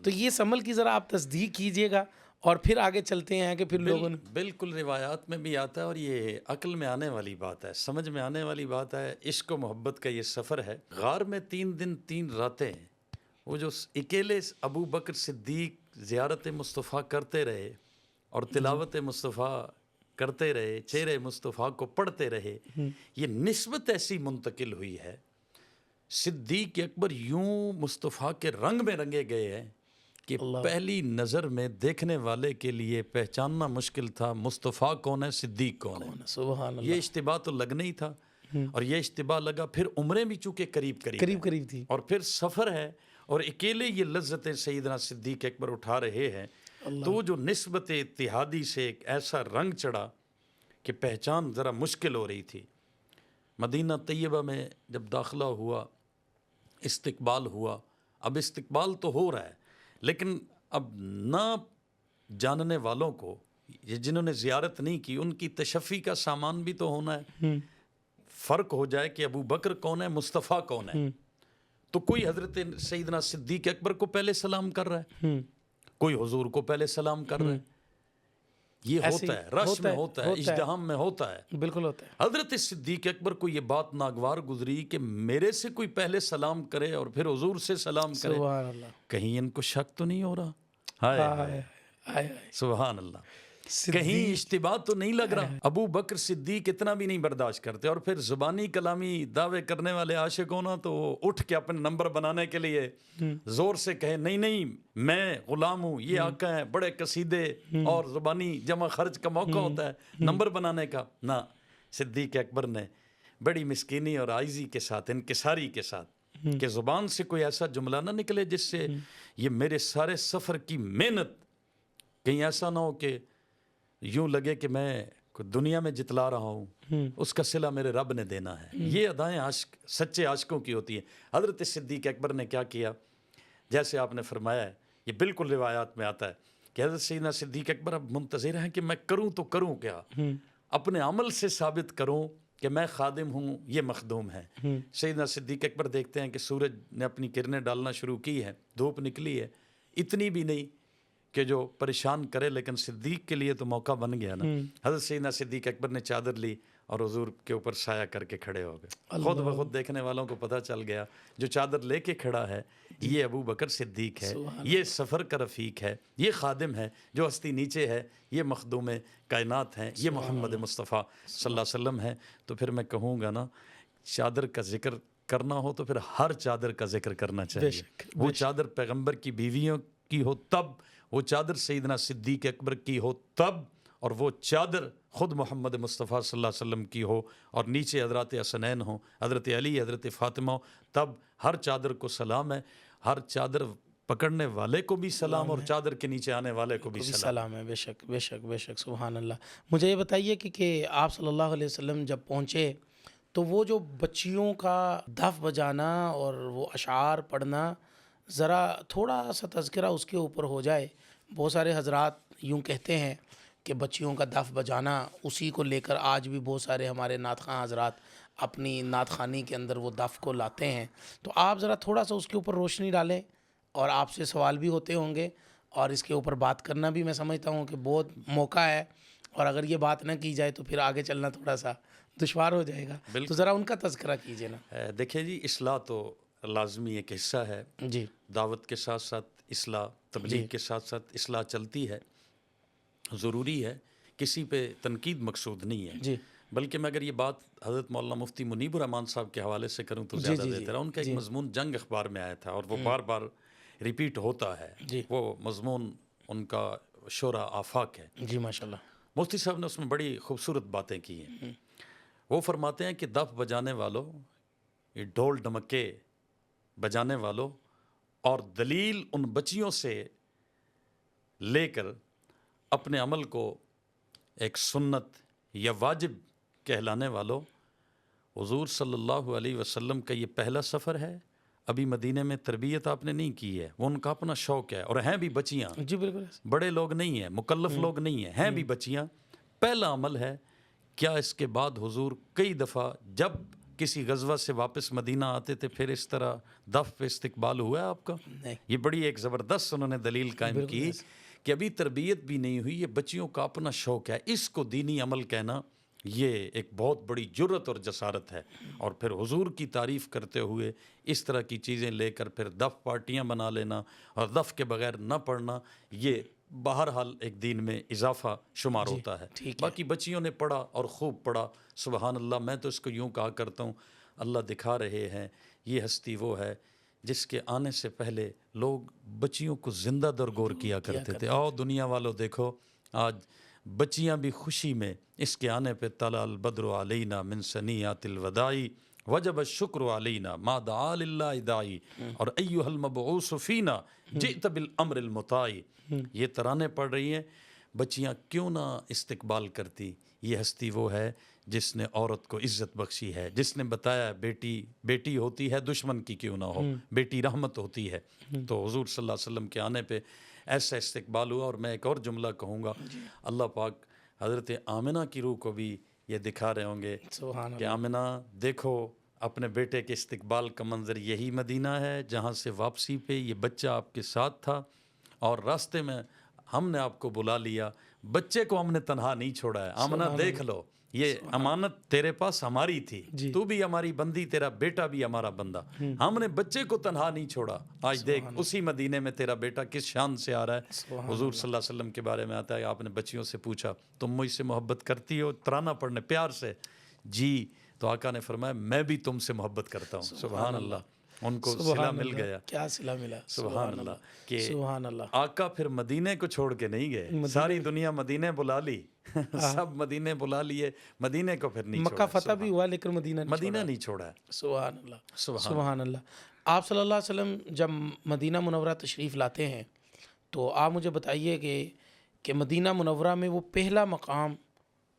B: تو یہ اس عمل کی ذرا آپ تصدیق کیجئے گا اور پھر آگے چلتے ہیں کہ پھر لوگوں نے
A: بالکل روایات میں بھی آتا ہے اور یہ عقل میں آنے والی بات ہے، سمجھ میں آنے والی بات ہے. عشق و محبت کا یہ سفر ہے. غار میں 3 دن 3 راتیں وہ جو اکیلے ابو بکر صدیق زیارت مصطفیٰ کرتے رہے اور تلاوت مصطفیٰ کرتے رہے، چہرے مصطفیٰ کو پڑھتے رہے، یہ نسبت ایسی منتقل ہوئی ہے. صدیق اکبر یوں مصطفیٰ کے رنگ میں رنگے گئے ہیں کہ پہلی نظر میں دیکھنے والے کے لیے پہچاننا مشکل تھا مصطفیٰ کون ہے، صدیق کون ہے.
B: سبحان اللہ.
A: یہ اشتباہ تو لگنا ہی تھا اور یہ اشتباہ لگا. پھر عمریں بھی چونکہ قریب
B: تھی
A: اور پھر سفر ہے اور اکیلے یہ لذتیں سیدنا صدیق اکبر اٹھا رہے ہیں. تو وہ جو نسبت اتحادی سے ایک ایسا رنگ چڑھا کہ پہچان ذرا مشکل ہو رہی تھی. مدینہ طیبہ میں جب داخلہ ہوا، استقبال ہوا. اب استقبال تو ہو رہا ہے لیکن اب نہ جاننے والوں کو، یہ جنہوں نے زیارت نہیں کی، ان کی تشفی کا سامان بھی تو ہونا ہے. فرق ہو جائے کہ ابو بکر کون ہے، مصطفیٰ کون ہے. تو کوئی حضرت سیدنا صدیق اکبر کو پہلے سلام کر رہا ہے، کوئی حضور کو پہلے سلام کر رہا ہے. یہ ہوتا ہے، رش میں ہوتا ہے، اجتہام میں ہوتا ہے.
B: بالکل ہوتا ہے.
A: حضرت صدیق اکبر کو یہ بات ناگوار گزری کہ میرے سے کوئی پہلے سلام کرے اور پھر حضور سے سلام کرے.
B: سبحان اللہ.
A: کہیں ان کو شک تو نہیں ہو رہا؟ ہائے ہائے سبحان اللہ. کہیں اشتباہ تو نہیں لگ رہا. ابو بکر صدیق اتنا بھی نہیں برداشت کرتے. اور پھر زبانی کلامی دعوے کرنے والے عاشق ہونا تو وہ اٹھ کے اپنے نمبر بنانے کے لیے زور سے کہے نہیں نہیں میں غلام ہوں, یہ آقا ہیں, بڑے قصیدے اور زبانی جمع خرچ کا موقع ہوتا ہے نمبر بنانے کا. نہ, صدیق اکبر نے بڑی مسکینی اور عاجزی کے ساتھ, انکساری کے ساتھ, کہ زبان سے کوئی ایسا جملہ نہ نکلے جس سے یہ میرے سارے سفر کی محنت کہیں ایسا نہ ہو کہ یوں لگے کہ میں دنیا میں جتلا رہا ہوں, اس کا صلہ میرے رب نے دینا ہے. یہ ادائیں عاشق, سچے عاشقوں کی ہوتی ہیں. حضرت صدیق اکبر نے کیا کیا, جیسے آپ نے فرمایا ہے, یہ بالکل روایات میں آتا ہے کہ حضرت سیدنا صدیق اکبر اب منتظر ہیں کہ میں کروں تو کروں کیا, اپنے عمل سے ثابت کروں کہ میں خادم ہوں, یہ مخدوم ہے. سیدنا صدیق اکبر دیکھتے ہیں کہ سورج نے اپنی کرنیں ڈالنا شروع کی ہے, دھوپ نکلی ہے, اتنی بھی نہیں کہ جو پریشان کرے, لیکن صدیق کے لیے تو موقع بن گیا نا. حضرت سیدنا صدیق اکبر نے چادر لی اور حضور کے اوپر سایہ کر کے کھڑے ہو گئے. خود بخود دیکھنے والوں کو پتہ چل گیا جو چادر لے کے کھڑا ہے یہ ابو بکر صدیق ہے, یہ سفر کا رفیق ہے, یہ خادم ہے, جو ہستی نیچے ہے یہ مخدوم کائنات ہیں, یہ محمد مصطفیٰ صلی اللہ علیہ وسلم ہیں. تو پھر میں کہوں گا نا, چادر کا ذکر کرنا ہو تو پھر ہر چادر کا ذکر کرنا چاہیے. وہ چادر پیغمبر کی بیویوں کی ہو تب, وہ چادر سیدنا صدیق اکبر کی ہو تب, اور وہ چادر خود محمد مصطفیٰ صلی اللہ علیہ وسلم کی ہو, اور نیچے حضرات حسنین ہوں, حضرت علی, حضرت فاطمہ ہو, تب ہر چادر کو سلام ہے. ہر چادر پکڑنے والے کو بھی سلام اور چادر کے نیچے آنے والے کو بھی
B: سلام ہے. بے شک بے شک بے شک, سبحان اللہ. مجھے یہ بتائیے کہ آپ صلی اللہ علیہ وسلم جب پہنچے تو وہ جو بچیوں کا دف بجانا اور وہ اشعار پڑھنا, ذرا تھوڑا سا تذکرہ اس کے اوپر ہو جائے. بہت سارے حضرات یوں کہتے ہیں کہ بچیوں کا دف بجانا, اسی کو لے کر آج بھی بہت سارے ہمارے نعت خواں حضرات اپنی نعت خوانی کے اندر وہ دف کو لاتے ہیں. تو آپ ذرا تھوڑا سا اس کے اوپر روشنی ڈالیں, اور آپ سے سوال بھی ہوتے ہوں گے, اور اس کے اوپر بات کرنا بھی میں سمجھتا ہوں کہ بہت موقع ہے, اور اگر یہ بات نہ کی جائے تو پھر آگے چلنا تھوڑا سا دشوار ہو جائے گا. تو ذرا ان کا تذکرہ کیجیے نا.
A: دیکھیں جی, اصلاح تو لازمی ایک حصہ ہے.
B: جی,
A: دعوت کے ساتھ ساتھ اصلاح, تبلیغ کے ساتھ ساتھ اصلاح چلتی ہے, ضروری ہے, کسی پہ تنقید مقصود نہیں ہے.
B: جی,
A: بلکہ میں اگر یہ بات حضرت مولانا مفتی منیب الرحمان صاحب کے حوالے سے کروں تو زیادہ بہتر ہے. ان کا ایک مضمون جنگ اخبار میں آیا تھا, اور وہ بار بار ریپیٹ ہوتا ہے. وہ مضمون ان کا شورا آفاق ہے.
B: جی, ماشاءاللہ.
A: مفتی صاحب نے اس میں بڑی خوبصورت باتیں کی ہیں. وہ فرماتے ہیں کہ دف بجانے والوں, یہ ڈھول ڈمکے بجانے والوں, اور دلیل ان بچیوں سے لے کر اپنے عمل کو ایک سنت یا واجب کہلانے والوں, حضور صلی اللہ علیہ وسلم کا یہ پہلا سفر ہے. ابھی مدینے میں تربیت آپ نے نہیں کی ہے, وہ ان کا اپنا شوق ہے, اور ہیں بھی بچیاں.
B: جی, بالکل.
A: بڑے لوگ نہیں ہیں, مکلف لوگ نہیں ہیں بھی بچیاں. پہلا عمل ہے. کیا اس کے بعد حضور کئی دفعہ جب کسی غزوہ سے واپس مدینہ آتے تھے پھر اس طرح دف پہ استقبال ہوا ہے آپ کا؟
B: نہیں.
A: یہ بڑی ایک زبردست انہوں نے دلیل قائم کی کہ ابھی تربیت بھی نہیں ہوئی, یہ بچیوں کا اپنا شوق ہے. اس کو دینی عمل کہنا یہ ایک بہت بڑی جرت اور جسارت ہے. اور پھر حضور کی تعریف کرتے ہوئے اس طرح کی چیزیں لے کر پھر دف پارٹیاں بنا لینا اور دف کے بغیر نہ پڑھنا, یہ بہرحال ایک دین میں اضافہ شمار ہوتا ہے. باقی بچیوں نے پڑھا اور خوب پڑھا, سبحان اللہ. میں تو اس کو یوں کہا کرتا ہوں, اللہ دکھا رہے ہیں یہ ہستی وہ ہے جس کے آنے سے پہلے لوگ بچیوں کو زندہ درگور کیا کرتے تھے. آؤ دنیا والوں دیکھو, آج بچیاں بھی خوشی میں اس کے آنے پہ طلع البدر علینا من ثنیات الوداعی وجب الشکر علینا ما دعا للہ داعی, اور ایھا المبعوث فینا جئت بالامر المطاع. یہ ترانے پڑھ رہی ہیں بچیاں, کیوں نہ استقبال کرتی. یہ ہستی وہ ہے جس نے عورت کو عزت بخشی ہے, جس نے بتایا بیٹی ہوتی ہے دشمن کی کیوں نہ ہو, بیٹی رحمت ہوتی ہے. تو حضور صلی اللہ علیہ وسلم کے آنے پہ ایسا استقبال ہوا. اور میں ایک اور جملہ کہوں گا, اللہ پاک حضرت آمنہ کی روح کو بھی یہ دکھا رہے ہوں گے کہ آمنہ دیکھو اپنے بیٹے کے استقبال کا منظر, یہی مدینہ ہے جہاں سے واپسی پہ یہ بچہ آپ کے ساتھ تھا, اور راستے میں ہم نے آپ کو بلا لیا, بچے کو ہم نے تنہا نہیں چھوڑا ہے. آمنہ دیکھ لو یہ امانت تیرے پاس ہماری تھی،
B: جی۔
A: تو بھی ہماری بندی، تیرا بیٹا بھی ہمارا بندہ، ہم نے بچے کو تنہا نہیں چھوڑا۔ آج دیکھ اسی مدینے میں تیرا بیٹا کس شان سے آ رہا ہے۔ حضور صلی اللہ علیہ وسلم کے بارے میں آتا ہے، آپ نے بچیوں سے پوچھا تم مجھ سے محبت کرتی ہو، ترانہ پڑھنے پیار سے، جی، تو آقا نے فرمایا میں بھی تم سے محبت کرتا ہوں۔ سبحان اللہ، ان کو صلہ مل گیا۔
B: کیا صلہ ملا،
A: سبحان اللہ کہ
B: سبحان اللہ۔
A: آقا پھر مدینے کو چھوڑ کے نہیں گئے، ساری دنیا مدینے بلا لی، سب مدینے بلا لیے، مدینے کو پھر نہیں چھوڑا۔
B: مکہ فتح بھی ہوا لیکن مدینہ
A: نہیں چھوڑا ہے۔
B: سبحان اللہ، سبحان اللہ۔ آپ صلی اللہ علیہ وسلم جب مدینہ منورہ تشریف لاتے ہیں تو آپ مجھے بتائیے کہ مدینہ منورہ میں وہ پہلا مقام،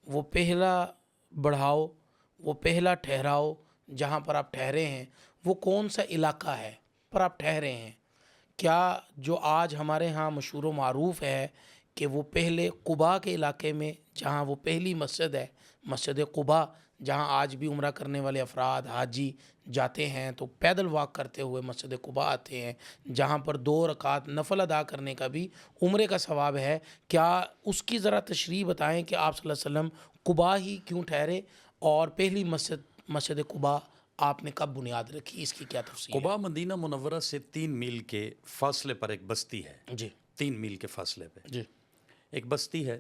B: وہ پہلا بڑھاؤ، وہ پہلا ٹھہراؤ جہاں پر آپ ٹھہرے ہیں، وہ کون سا علاقہ ہے پر آپ ٹھہرے ہیں؟ کیا جو آج ہمارے ہاں مشہور و معروف ہے کہ وہ پہلے قباء کے علاقے میں، جہاں وہ پہلی مسجد ہے، مسجد قباء، جہاں آج بھی عمرہ کرنے والے افراد حاجی جاتے ہیں تو پیدل واک کرتے ہوئے مسجد قباء آتے ہیں، جہاں پر 2 رکعت نفل ادا کرنے کا بھی عمرے کا ثواب ہے، کیا اس کی ذرا تشریح بتائیں کہ آپ صلی اللہ علیہ وسلم قباء ہی کیوں ٹھہرے اور پہلی مسجد قباء آپ نے کب بنیاد رکھی، اس کی کیا تفصیل ہے؟
A: قباء مدینہ منورہ سے 3 میل کے فاصلے پر ایک بستی ہے،
B: جی
A: 3 میل کے فاصلے پہ
B: جی
A: ایک بستی ہے،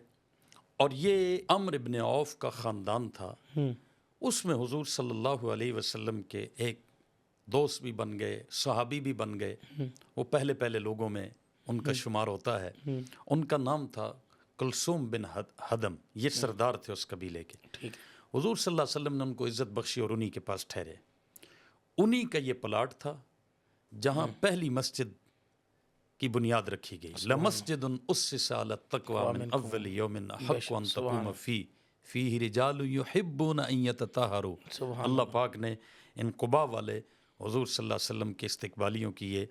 A: اور یہ عمرو ابن عوف کا خاندان تھا۔ اس میں حضور صلی اللہ علیہ وسلم کے ایک دوست بھی بن گئے، صحابی بھی بن گئے، وہ پہلے لوگوں میں ان کا شمار ہوتا ہے۔ ان کا نام تھا کلثوم بن ہدم، یہ سردار تھے اس قبیلے کے۔
B: ٹھیک ہے،
A: حضور صلی اللہ علیہ وسلم نے ان کو عزت بخشی اور انہی کے پاس ٹھہرے۔ انہی کا یہ پلاٹ تھا جہاں پہلی مسجد کی بنیاد رکھی گئی۔ لَمَسْجِدٌ أُسِّسَ عَلَى التَّقْوَى مِنْ أَوَّلِ يَوْمٍ أَحَقُّ أَن تَقُومَ فِيهِ رِجَالٌ يُحِبُّونَ أَن يَتَطَهَّرُوا۔ اللہ پاک نے ان قباء والے حضور صلی اللہ علیہ وسلم کے استقبالیوں کی یہ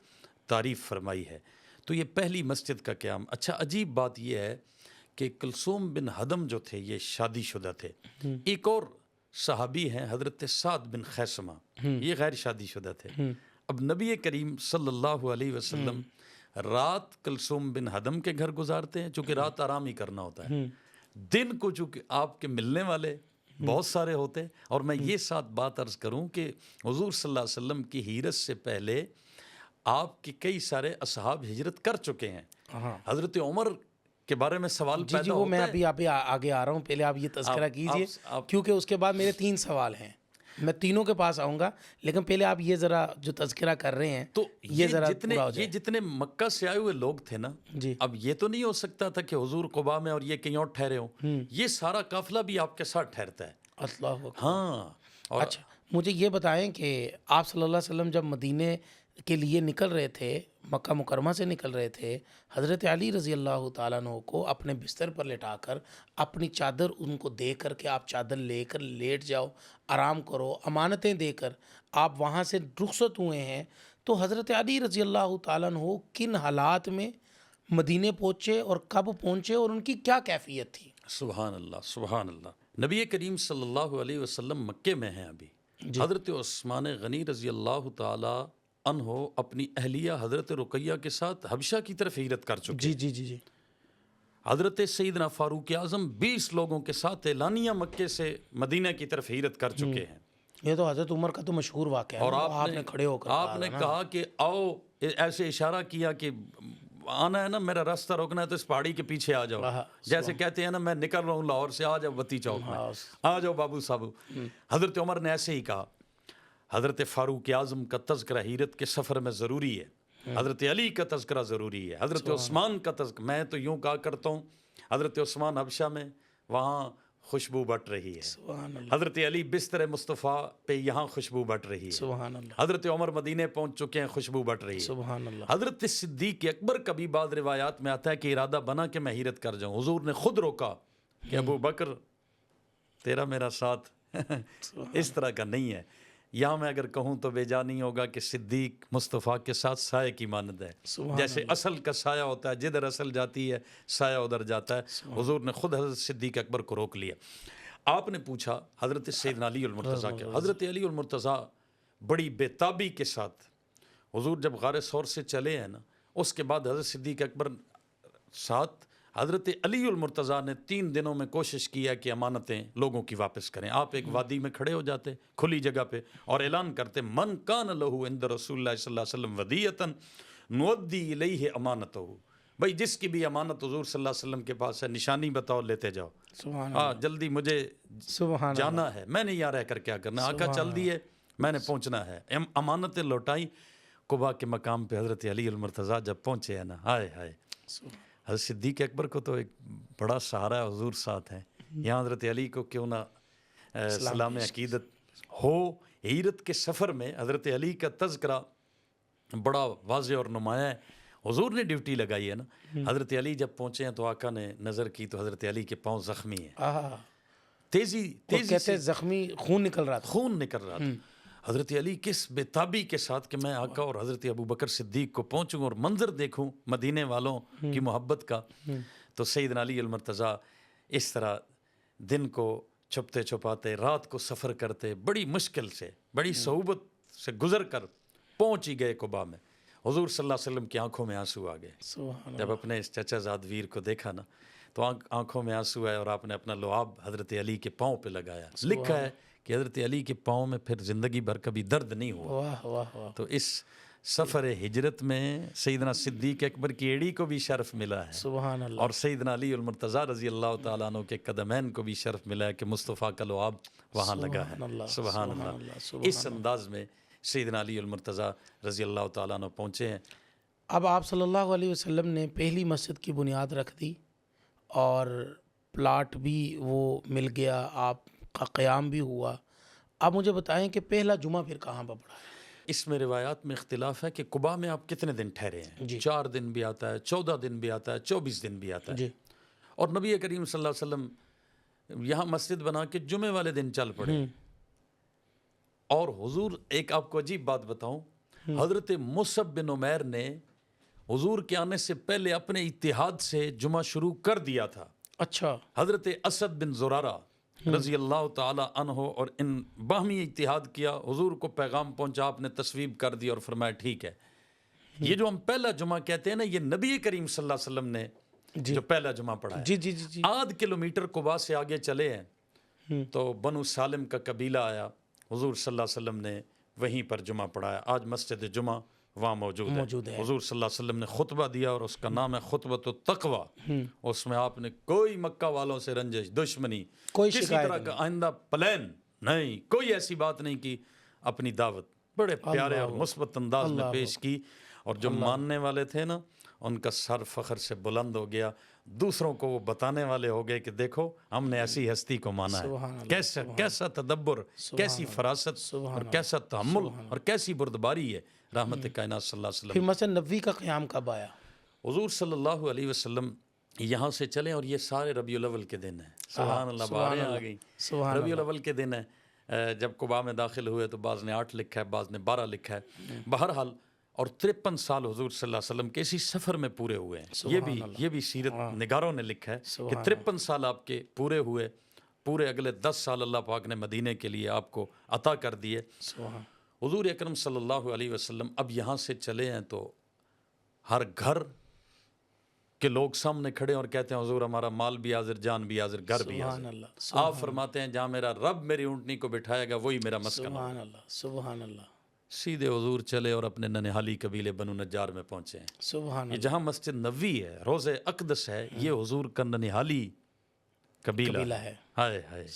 A: تعریف فرمائی ہے۔ تو یہ پہلی مسجد کا قیام۔ اچھا، عجیب بات یہ ہے کہ کلثوم بن ہدم جو تھے یہ شادی شدہ تھے۔ ایک اور صحابی ہیں حضرت سعد بن خیثمہ، یہ غیر شادی شدہ تھے۔ اب نبی کریم صلی اللہ علیہ وسلم رات کلثوم بن ہدم کے گھر گزارتے ہیں، چونکہ رات آرام ہی کرنا ہوتا ہے، دن کو چونکہ آپ کے ملنے والے بہت سارے ہوتے ہیں۔ اور میں یہ ساتھ بات عرض کروں کہ حضور صلی اللہ علیہ وسلم کی ہجرت سے پہلے آپ کے کئی سارے اصحاب ہجرت کر چکے ہیں۔ حضرت عمر کے بارے میں سوال پیدا ہوتا ہے۔
B: وہ میں ابھی آگے آ رہا ہوں، پہلے آپ یہ تذکرہ کیجئے کیونکہ اس کے بعد میرے 3 سوال ہیں، میں تینوں کے پاس آؤں گا، لیکن پہلے آپ یہ ذرا جو تذکرہ کر رہے ہیں
A: تو
B: یہ ذرا پورا ہو جائے۔
A: یہ جتنے مکہ سے آئے ہوئے لوگ تھے نا،
B: جی
A: اب یہ تو نہیں ہو سکتا تھا کہ حضور قباء میں اور یہ کہیں اور ٹھہرے ہوں، یہ سارا قافلہ بھی آپ کے ساتھ ٹھہرتا ہے۔
B: اللہ اکبر۔
A: ہاں، اور
B: اچھا مجھے یہ بتائیں کہ آپ صلی اللہ علیہ وسلم جب مدینے کے لیے نکل رہے تھے، مکہ مکرمہ سے نکل رہے تھے، حضرت علی رضی اللہ تعالیٰ عنہ کو اپنے بستر پر لٹا کر اپنی چادر ان کو دے کر کہ آپ چادر لے کر لیٹ جاؤ، آرام کرو، امانتیں دے کر آپ وہاں سے رخصت ہوئے ہیں، تو حضرت علی رضی اللہ تعالیٰ عنہ کن حالات میں مدینے پہنچے اور کب پہنچے اور ان کی کیا کیفیت تھی؟
A: سبحان اللہ، سبحان اللہ۔ نبی کریم صلی اللہ علیہ وسلم مکے میں ہیں ابھی۔ حضرت عثمان غنی رضی اللہ تعالی عنہ اپنی اہلیہ حضرت رقیہ کے ساتھ حبشہ کی طرف ہجرت کر چکے۔
B: جی جی جی جی۔
A: حضرت سیدنا فاروق اعظم 20 لوگوں کے ساتھ اعلانیہ مکے سے مدینہ کی طرف ہجرت کر چکے ہیں۔
B: یہ تو حضرت عمر کا تو مشہور واقعہ ہے،
A: اور
B: آپ نے کھڑے ہو کر
A: آپ نے کہا کہ آؤ، ایسے اشارہ کیا کہ آنا ہے نا، میرا راستہ روکنا ہے تو اس پہاڑی کے پیچھے آ جاؤ، جیسے کہتے ہیں نا میں نکل رہا ہوں لاہور سے، آ جاؤ بتی چوک میں، آ جاؤ بابو صاحب۔ حضرت عمر نے ایسے ہی کہا۔ حضرت فاروق اعظم کا تذکرہ ہجرت کے سفر میں ضروری ہے، حضرت علی کا تذکرہ ضروری ہے، حضرت عثمان کا تذکرہ۔ میں تو یوں کہا کرتا ہوں، حضرت عثمان حبشہ میں، وہاں خوشبو بٹ رہی ہے،
B: سبحان اللہ،
A: حضرت علی بستر مصطفیٰ پہ یہاں خوشبو بٹ رہی ہے،
B: سبحان اللہ،
A: حضرت عمر مدینے پہنچ چکے ہیں، خوشبو بٹ رہی ہے،
B: سبحان اللہ۔
A: حضرت صدیق اکبر کا بھی بعض روایات میں آتا ہے کہ ارادہ بنا کہ میں ہجرت کر جاؤں، حضور نے خود روکا کہ ابو بکر تیرا میرا ساتھ اس طرح کا نہیں ہے۔ یہاں میں اگر کہوں تو بے جا نہیں ہوگا کہ صدیق مصطفیٰ کے ساتھ سائے کی مانند ہے، جیسے اصل کا سایہ ہوتا ہے، جدھر اصل جاتی ہے سایہ ادھر جاتا ہے۔ حضور نے خود حضرت صدیق اکبر کو روک لیا۔ آپ نے پوچھا حضرت سیدنا علی المرتضیٰ کے، حضرت علی المرتضیٰ بڑی بےتابی کے ساتھ حضور جب غار ثور سے چلے ہیں نا، اس کے بعد حضرت صدیق اکبر ساتھ حضرت علی المرتضیٰ نے 3 دنوں میں کوشش کی ہے کہ امانتیں لوگوں کی واپس کریں. آپ ایک وادی میں کھڑے ہو جاتے کھلی جگہ پہ اور اعلان کرتے من کان لہ عند رسول اللہ صلی اللہ علیہ وسلم ودیۃ نودی الیہ امانتہ. بھائی جس کی بھی امانت حضور صلی اللہ علیہ وسلم کے پاس ہے نشانی بتاؤ لیتے جاؤ.
B: سبحان
A: ہاں جلدی مجھے
B: سبحان
A: جانا ہے, میں نہیں یہاں رہ کر کیا کرنا, آقا چل دیے میں نے پہنچنا ہے. امانتیں لوٹائیں. قبا کے مقام پہ حضرت علی المرتضیٰ جب پہنچے ہیں نا, ہائے ہائے, حضرت صدیق اکبر کو تو ایک بڑا سہارا ہے, حضور ساتھ ہیں. یہاں حضرت علی کو کیوں نہ سلام عقیدت ہو. ہیرت کے سفر میں حضرت علی کا تذکرہ بڑا واضح اور نمایاں ہے. حضور نے ڈیوٹی لگائی ہے نا. حضرت علی جب پہنچے ہیں تو آقا نے نظر کی تو حضرت علی کے پاؤں زخمی ہیں. تیزی
B: کہتے زخمی خون نکل رہا تھا,
A: خون نکل رہا تھا. حضرت علی کس بےتابی کے ساتھ کہ میں آقا اور حضرت ابو بکر صدیق کو پہنچوں اور منظر دیکھوں مدینے والوں کی محبت کا. تو سیدنا علی المرتضیٰ اس طرح دن کو چھپتے چھپاتے رات کو سفر کرتے بڑی مشکل سے بڑی صعوبت سے گزر کر پہنچ ہی گئے قباء میں. حضور صلی اللہ علیہ وسلم کی آنکھوں میں آنسو آ گئے. جب اپنے اس چچا زاد ویر کو دیکھا نا تو آنکھوں میں آنسو آئے اور آپ نے اپنا لعاب حضرت علی کے پاؤں پہ لگایا. لکھا ہے کہ حضرت علی کے پاؤں میں پھر زندگی بھر کبھی درد نہیں ہوا. تو اس سفر ہجرت میں سیدنا صدیق اکبر کی ایڑی کو بھی شرف ملا ہے.
B: سبحان اللہ.
A: اور سیدنا علی المرتضیٰ رضی اللہ تعالیٰ عنہ کے قدمین کو بھی شرف ملا ہے کہ مصطفیٰ کا لعاب وہاں لگا ہے. سبحان اللہ. اس انداز میں سیدنا علی المرتضیٰ رضی اللہ تعالیٰ عنہ پہنچے ہیں.
B: اب آپ صلی اللہ علیہ وسلم نے پہلی مسجد کی بنیاد رکھ دی اور پلاٹ بھی وہ مل گیا, آپ کا قیام بھی ہوا. آپ مجھے بتائیں کہ پہلا جمعہ پھر کہاں پر پڑا ہے؟
A: اس میں روایات میں اختلاف ہے کہ قباء میں آپ کتنے دن ٹھہرے ہیں. 4 دن بھی آتا ہے, 14 دن بھی آتا ہے, 24 دن بھی آتا ہے. اور نبی کریم صلی اللہ علیہ وسلم یہاں مسجد بنا کے جمعے والے دن چل پڑے. اور حضور ایک آپ کو عجیب بات بتاؤں, حضرت مصعب بن عمیر نے حضور کے آنے سے پہلے اپنے اتحاد سے جمعہ شروع کر دیا تھا.
B: اچھا.
A: حضرت اسد بن زرارہ رضی اللہ تعالی عنہ اور ان باہمی اتحاد کیا. حضور کو پیغام پہنچا, آپ نے تصویب کر دی اور فرمایا ٹھیک ہے. یہ جو ہم پہلا جمعہ کہتے ہیں نا, یہ نبی کریم صلی اللہ علیہ وسلم نے جو پہلا جمعہ پڑھا ہے.
B: جی.
A: 8 کلومیٹر قباء سے آگے چلے ہیں تو بنو سالم کا قبیلہ آیا. حضور صلی اللہ علیہ وسلم نے وہیں پر جمعہ پڑھایا. آج مسجد جمعہ وہاں موجود ہے. حضور صلی اللہ علیہ وسلم نے خطبہ دیا اور اس کا نام ہے خطبۃ التقویٰ. اس میں آپ نے کوئی مکہ والوں سے رنجش دشمنی کسی طرح کا آئندہ پلان نہیں, کوئی ایسی بات نہیں کی. اپنی دعوت بڑے پیارے اور مثبت انداز میں پیش کی. اور جو ماننے والے تھے نا ان کا سر فخر سے بلند ہو گیا. دوسروں کو وہ بتانے والے ہو گئے کہ دیکھو ہم نے ایسی ہستی کو مانا ہے. کیسا تدبر, کیسی فراست اور کیسا تحمل اور کیسی بردباری ہے رحمت کائنات صلی اللہ علیہ وسلم.
B: پھر مسجد نبوی کا قیام کب آیا؟
A: حضور صلی اللہ علیہ وسلم یہاں سے چلیں اور یہ سارے ربیع الاول کے دن ہیں. سبحان اللہ, باریں آ گئی. ربیع الاول کے دن ہے جب قباء میں داخل ہوئے تو بعض نے 8 لکھا ہے, بعض نے 12 لکھا ہے. بہرحال اور 53 سال حضور صلی اللہ علیہ وسلم کے اسی سفر میں پورے ہوئے ہیں. یہ بھی سیرت نگاروں نے لکھا ہے کہ 53 سال آپ کے پورے ہوئے. پورے اگلے 10 سال اللہ پاک نے مدینے کے لیے آپ کو عطا کر دیے. حضور اکرم صلی اللہ علیہ وسلم اب یہاں سے چلے ہیں تو ہر گھر کے لوگ سامنے کھڑے اور کہتے ہیں حضور ہمارا مال بھی حاضر, جان بھی حاضر, گھر بھی حاضر. آپ فرماتے ہیں جہاں میرا رب میری اونٹنی کو بٹھائے گا وہی میرا مسکن.
B: سبحان اللہ. سبحان اللہ.
A: سیدھے حضور چلے اور اپنے ننہالی قبیلے بنو نجار میں پہنچے ہیں.
B: سبحان
A: یہ جہاں مسجد نبوی ہے, روضہ اقدس ہے, یہ حضور کا ننہالی قبیلہ ہے. ہائے ہائے,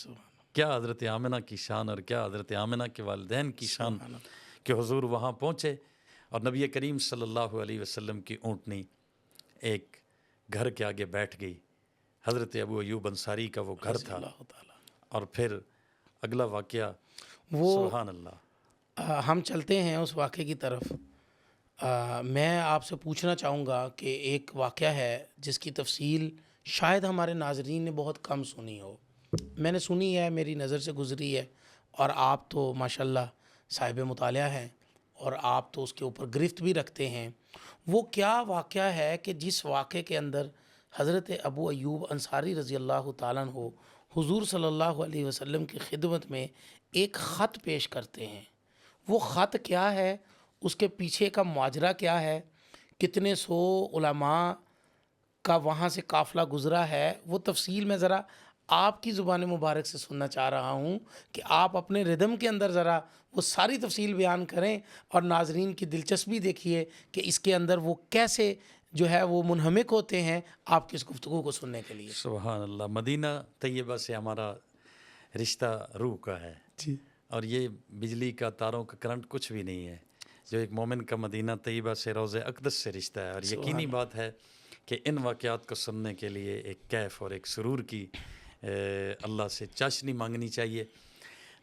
A: کیا حضرت آمنہ کی شان اور کیا حضرت آمنہ کے والدین کی شان کہ حضور وہاں پہنچے اور نبی کریم صلی اللہ علیہ وسلم کی اونٹنی ایک گھر کے آگے بیٹھ گئی. حضرت ابو ایوب انصاری کا وہ گھر تھا. اور پھر اگلا واقعہ سبحان اللہ.
B: ہم چلتے ہیں اس واقعے کی طرف. میں آپ سے پوچھنا چاہوں گا کہ ایک واقعہ ہے جس کی تفصیل شاید ہمارے ناظرین نے بہت کم سنی ہو. میں نے سنی ہے, میری نظر سے گزری ہے, اور آپ تو ماشاءاللہ صاحب مطالعہ ہیں اور آپ تو اس کے اوپر گرفت بھی رکھتے ہیں. وہ کیا واقعہ ہے کہ جس واقعے کے اندر حضرت ابو ایوب انصاری رضی اللہ تعالیٰ عنہ حضور صلی اللہ علیہ وسلم کی خدمت میں ایک خط پیش کرتے ہیں. وہ خط کیا ہے, اس کے پیچھے کا ماجرا کیا ہے, کتنے سو علماء کا وہاں سے قافلہ گزرا ہے وہ تفصیل میں ذرا آپ کی زبان مبارک سے سننا چاہ رہا ہوں کہ آپ اپنے ردم کے اندر ذرا وہ ساری تفصیل بیان کریں اور ناظرین کی دلچسپی دیکھیے کہ اس کے اندر وہ کیسے جو ہے وہ منہمک ہوتے ہیں آپ کی اس گفتگو کو سننے کے لیے۔
A: سبحان اللہ، مدینہ طیبہ سے ہمارا رشتہ روح کا ہے
B: جی
A: اور یہ بجلی کا تاروں کا کرنٹ کچھ بھی نہیں ہے، جو ایک مومن کا مدینہ طیبہ سے روضہ اقدس سے رشتہ ہے، اور یقینی بات ہے کہ ان واقعات کو سننے کے لیے ایک کیف اور ایک سرور کی اللہ سے چاشنی مانگنی چاہیے۔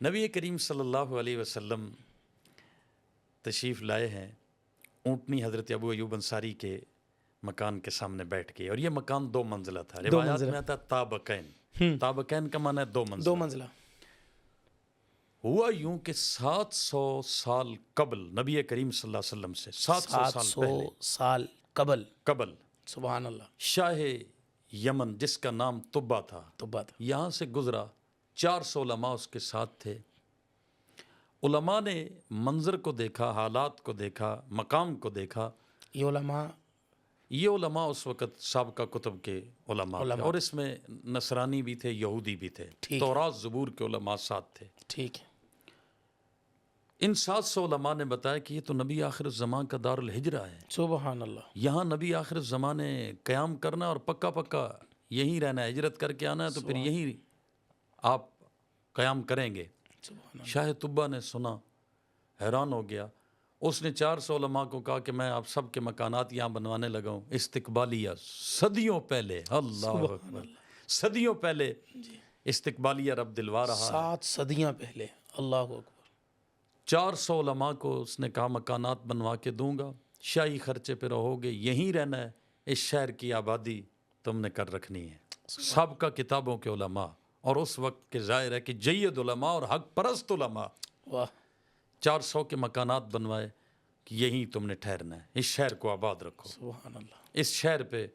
A: نبی کریم صلی اللہ علیہ وسلم تشریف لائے ہیں، اونٹنی حضرت ابو ایوب انصاری کے مکان کے سامنے بیٹھ کے، اور یہ مکان 2 منزلہ تھا، روایات میں آتا ہے تابقین، تابقین کا معنی ہے 2 منزلہ۔
B: 2 منزلہ۔
A: ہوا یوں کہ 700 سال قبل نبی کریم صلی اللہ علیہ وسلم سے 700
B: سال
A: قبل
B: سبحان اللہ،
A: شاہ یمن جس کا نام طبہ تھا، یہاں سے گزرا، 400 علماء اس کے ساتھ تھے۔ علماء نے منظر کو دیکھا، حالات کو دیکھا، مقام کو دیکھا۔ یہ علماء اس وقت سابقہ کتب کے علماء تھے، اور اس میں نصرانی بھی تھے، یہودی بھی تھے، تورات زبور کے علماء ساتھ تھے۔
B: ٹھیک ہے۔
A: ان 700 علماء نے بتایا کہ یہ تو نبی آخر الزمان کا دار الحجرہ ہے،
B: سبحان اللہ،
A: یہاں نبی آخر الزمان نے قیام کرنا اور پکا پکا یہیں رہنا ہے، ہجرت کر کے آنا ہے تو پھر یہیں آپ قیام کریں گے۔ شاہ طبہ نے سنا، حیران ہو گیا، اس نے 400 علماء کو کہا کہ میں آپ سب کے مکانات یہاں بنوانے لگا ہوں۔ استقبالیہ صدیوں پہلے، اللہ اکبر، صدیوں پہلے استقبالیہ رب دلوا رہا ہے،
B: 7 صدیاں پہلے، اللہ اکبر۔
A: 400 علماء کو اس نے کہا مکانات بنوا کے دوں گا، شاہی خرچے پہ رہو گے، یہیں رہنا ہے، اس شہر کی آبادی تم نے کر رکھنی ہے۔ سابقہ کتابوں کے علماء، اور اس وقت کے ظاہر ہے کہ جید علماء اور حق پرست علماء،
B: واہ،
A: 400 کے مکانات بنوائے کہ یہیں تم نے ٹھہرنا ہے، اس شہر کو آباد رکھو،
B: سبحان اللہ،
A: اس شہر پہ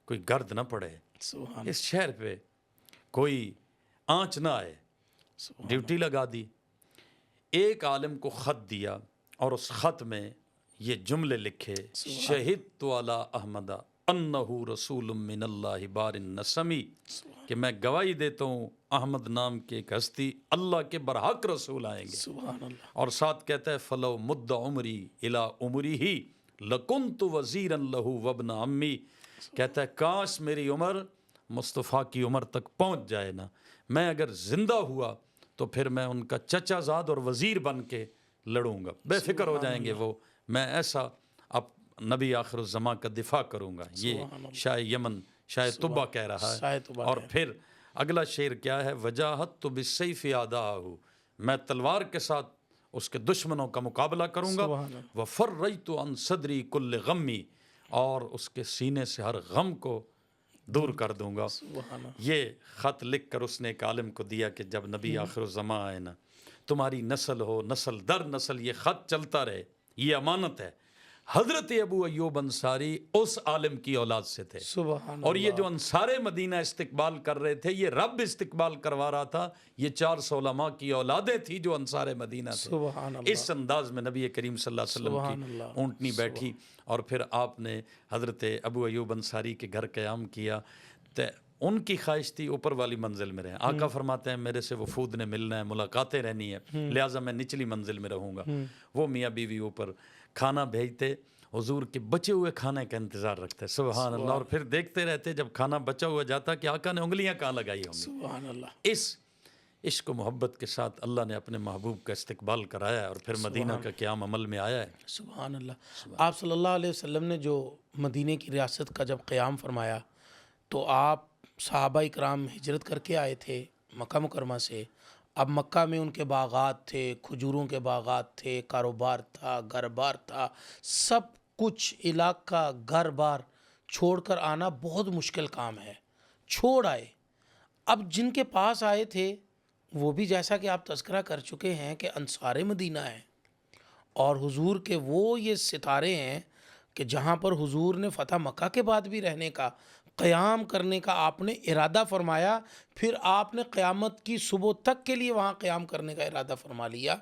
A: کوئی گرد نہ پڑے،
B: سبحان
A: اس شہر پہ کوئی آنچ نہ آئے، ڈیوٹی لگا دی۔ ایک عالم کو خط دیا اور اس خط میں یہ جملے لکھے، شہدت علی احمد انہ رسول من اللہ بار النسمی، کہ میں گواہی دیتا ہوں احمد نام کے ایک ہستی اللہ کے برحق رسول آئیں گے،
B: سبحان اللہ،
A: اور ساتھ کہتا ہے فلو مد عمری الی عمری لکنت وزیرا لہ وابن عمی، کہتا ہے کاش میری عمر مصطفیٰ کی عمر تک پہنچ جائے نا، میں اگر زندہ ہوا تو پھر میں ان کا چچا زاد اور وزیر بن کے لڑوں گا، بے فکر ہو جائیں گے وہ، میں ایسا اب نبی آخر الزمان کا دفاع کروں گا۔ یہ شاہ یمن، شاہ طبہ کہہ رہا ہے۔ اور پھر اگلا شعر کیا ہے، وجاہدت بالسیف اعداءہ، میں تلوار کے ساتھ اس کے دشمنوں کا مقابلہ کروں گا، وفرجت عن صدری کل غمی، اور اس کے سینے سے ہر غم کو دور کر دوں گا۔ یہ خط لکھ کر اس نے ایک عالم کو دیا کہ جب نبی آخر الزمان آئے نا، تمہاری نسل ہو، نسل در نسل یہ خط چلتا رہے، یہ امانت ہے۔ حضرت ابو ایوب انصاری اس عالم کی اولاد سے تھے،
B: سبحان
A: اور یہ جو انصار مدینہ استقبال کر رہے تھے یہ رب استقبال کروا رہا تھا، یہ 400 علماء کی اولادیں تھیں جو انصار مدینہ تھے۔
B: سبحان اللہ،
A: اس انداز میں نبی کریم صلی اللہ علیہ وسلم کی اونٹنی بیٹھی، اور پھر آپ نے حضرت ابو ایوب انصاری کے گھر قیام کیا۔ ان کی خواہش تھی اوپر والی منزل میں رہیں، آقا فرماتے ہیں میرے سے وفود نے ملنا ہے، ملاقاتیں رہنی ہے، لہٰذا میں نچلی منزل میں رہوں گا۔ وہ میاں بیوی اوپر کھانا بھیجتے، حضور کے بچے ہوئے کھانے کا انتظار رکھتے، سبحان اللہ، اور پھر دیکھتے رہتے جب کھانا بچا ہوا جاتا کہ آقا نے انگلیاں کہاں لگائی ہوں گی۔
B: سبحان اللہ،
A: اس عشق و محبت کے ساتھ اللہ نے اپنے محبوب کا استقبال کرایا ہے، اور پھر مدینہ کا قیام عمل میں آیا ہے۔
B: سبحان اللہ۔ آپ صلی اللہ علیہ وسلم نے جو مدینہ کی ریاست کا جب قیام فرمایا تو آپ صحابہ اکرام ہجرت کر کے آئے تھے مکہ مکرمہ سے، اب مکہ میں ان کے باغات تھے، کھجوروں کے باغات تھے، کاروبار تھا، گھر بار تھا، سب کچھ علاقہ گھر بار چھوڑ کر آنا بہت مشکل کام ہے، چھوڑ آئے۔ اب جن کے پاس آئے تھے وہ بھی جیسا کہ آپ تذکرہ کر چکے ہیں کہ انصار مدینہ ہیں، اور حضور کے وہ یہ ستارے ہیں کہ جہاں پر حضور نے فتح مکہ کے بعد بھی رہنے کا، قیام کرنے کا آپ نے ارادہ فرمایا، پھر آپ نے قیامت کی صبح تک کے لیے وہاں قیام کرنے کا ارادہ فرما لیا۔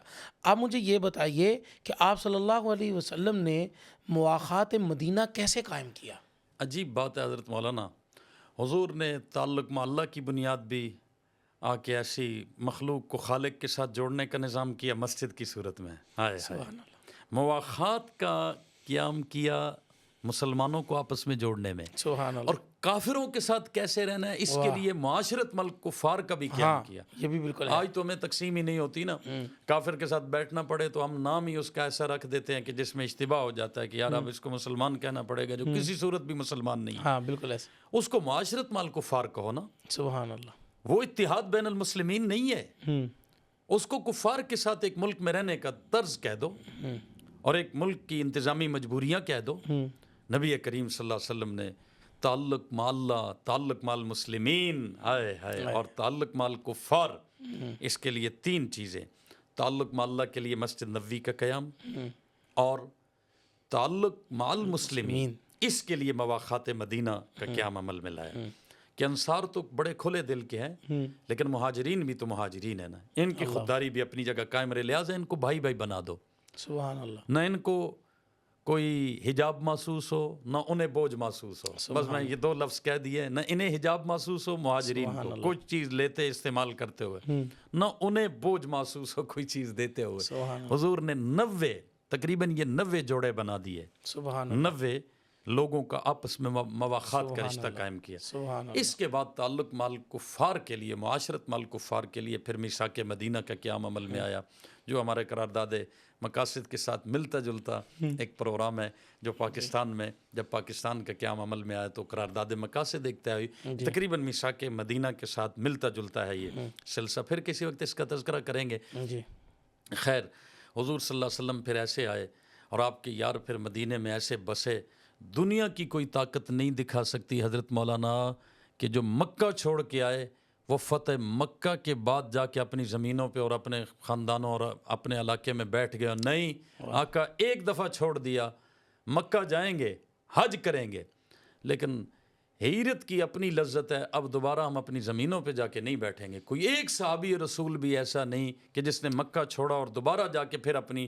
B: آپ مجھے یہ بتائیے کہ آپ صلی اللہ علیہ وسلم نے مواخات مدینہ کیسے قائم کیا؟
A: عجیب بات ہے حضرت مولانا، حضور نے تعلق مع اللہ کی بنیاد بھی آ کے ایسی مخلوق کو خالق کے ساتھ جوڑنے کا نظام کیا مسجد کی صورت میں، ہائے ہائے، مواخات کا قیام کیا مسلمانوں کو آپس میں جوڑنے میں،
B: سبحان اللہ،
A: اور کافروں کے ساتھ کیسے رہنا ہے اس کے لیے معاشرت مل کفار کا بھی قیام کیا۔
B: یہ بھی بالکل ہے۔
A: آج تو ہمیں تقسیم ہی نہیں ہوتی نا، کافر کے ساتھ بیٹھنا پڑے تو ہم نام ہی اس کا ایسا رکھ دیتے ہیں کہ جس میں اشتباہ ہو جاتا ہے کہ یار اب اس کو مسلمان کہنا پڑے گا جو کسی صورت بھی مسلمان نہیں ہے،
B: ہاں بالکل ایسے،
A: اس کو معاشرت مال کفار کہو نا،
B: سبحان اللہ،
A: وہ اتحاد بین المسلمین نہیں ہے، اس کو کفار کے ساتھ ایک ملک میں رہنے کا طرز کہہ دو اور ایک ملک کی انتظامی مجبوریاں کہہ دو۔ نبی کریم صلی اللہ علیہ وسلم نے تعلق مع اللہ، تعلق مع المسلمین، ہائے ہائے، اور تعلق مع الکفار، اس کے لیے 3 چیزیں، تعلق مع اللہ کے لیے مسجد نبوی کا قیام، اور تعلق مع المسلمین اس کے لیے مواخات مدینہ کا قیام عمل میں لایا کہ انصار تو بڑے کھلے دل کے ہیں لیکن مہاجرین بھی تو مہاجرین ہیں نا، ان کی خودداری بھی اپنی جگہ قائم رہے، لہٰذا ان کو بھائی بھائی بنا دو،
B: سبحان اللہ،
A: نہ ان کو کوئی حجاب محسوس ہو نہ انہیں بوجھ محسوس ہو، بس میں یہ 2 لفظ کہہ دیے، نہ انہیں حجاب محسوس ہو مہاجرین کو کچھ چیز لیتے استعمال کرتے ہوئے، نہ انہیں بوجھ محسوس ہو کوئی چیز دیتے ہوئے۔ حضور نے 90 تقریباً یہ 90 جوڑے بنا دیے،
B: سبحان
A: 90 لوگوں کا آپس میں مواخات کا رشتہ قائم کیا۔
B: سبحان اللہ،
A: اس کے بعد تعلق مال کفار کے لیے، معاشرت مال کفار کے لیے پھر میثاق مدینہ کا قیام عمل میں آیا، جو ہمارے قرارداد مقاصد کے ساتھ ملتا جلتا ایک پروگرام ہے جو پاکستان میں، جب پاکستان کا قیام عمل میں آیا تو قرارداد مقاصد ایک طے ہوئی، تقریباً میثاق مدینہ کے ساتھ ملتا جلتا ہے یہ سلسلہ، پھر کسی وقت اس کا تذکرہ کریں گے۔
B: جی،
A: خیر، حضور صلی اللہ علیہ وسلم پھر ایسے آئے اور آپ کے یار پھر مدینے میں ایسے بسے، دنیا کی کوئی طاقت نہیں دکھا سکتی حضرت مولانا کہ جو مکہ چھوڑ کے آئے وہ فتح مکہ کے بعد جا کے اپنی زمینوں پہ اور اپنے خاندانوں اور اپنے علاقے میں بیٹھ گئے، نہیں، آقا ایک دفعہ چھوڑ دیا، مکہ جائیں گے، حج کریں گے، لیکن ہجرت کی اپنی لذت ہے، اب دوبارہ ہم اپنی زمینوں پہ جا کے نہیں بیٹھیں گے۔ کوئی ایک صحابی رسول بھی ایسا نہیں کہ جس نے مکہ چھوڑا اور دوبارہ جا کے پھر اپنی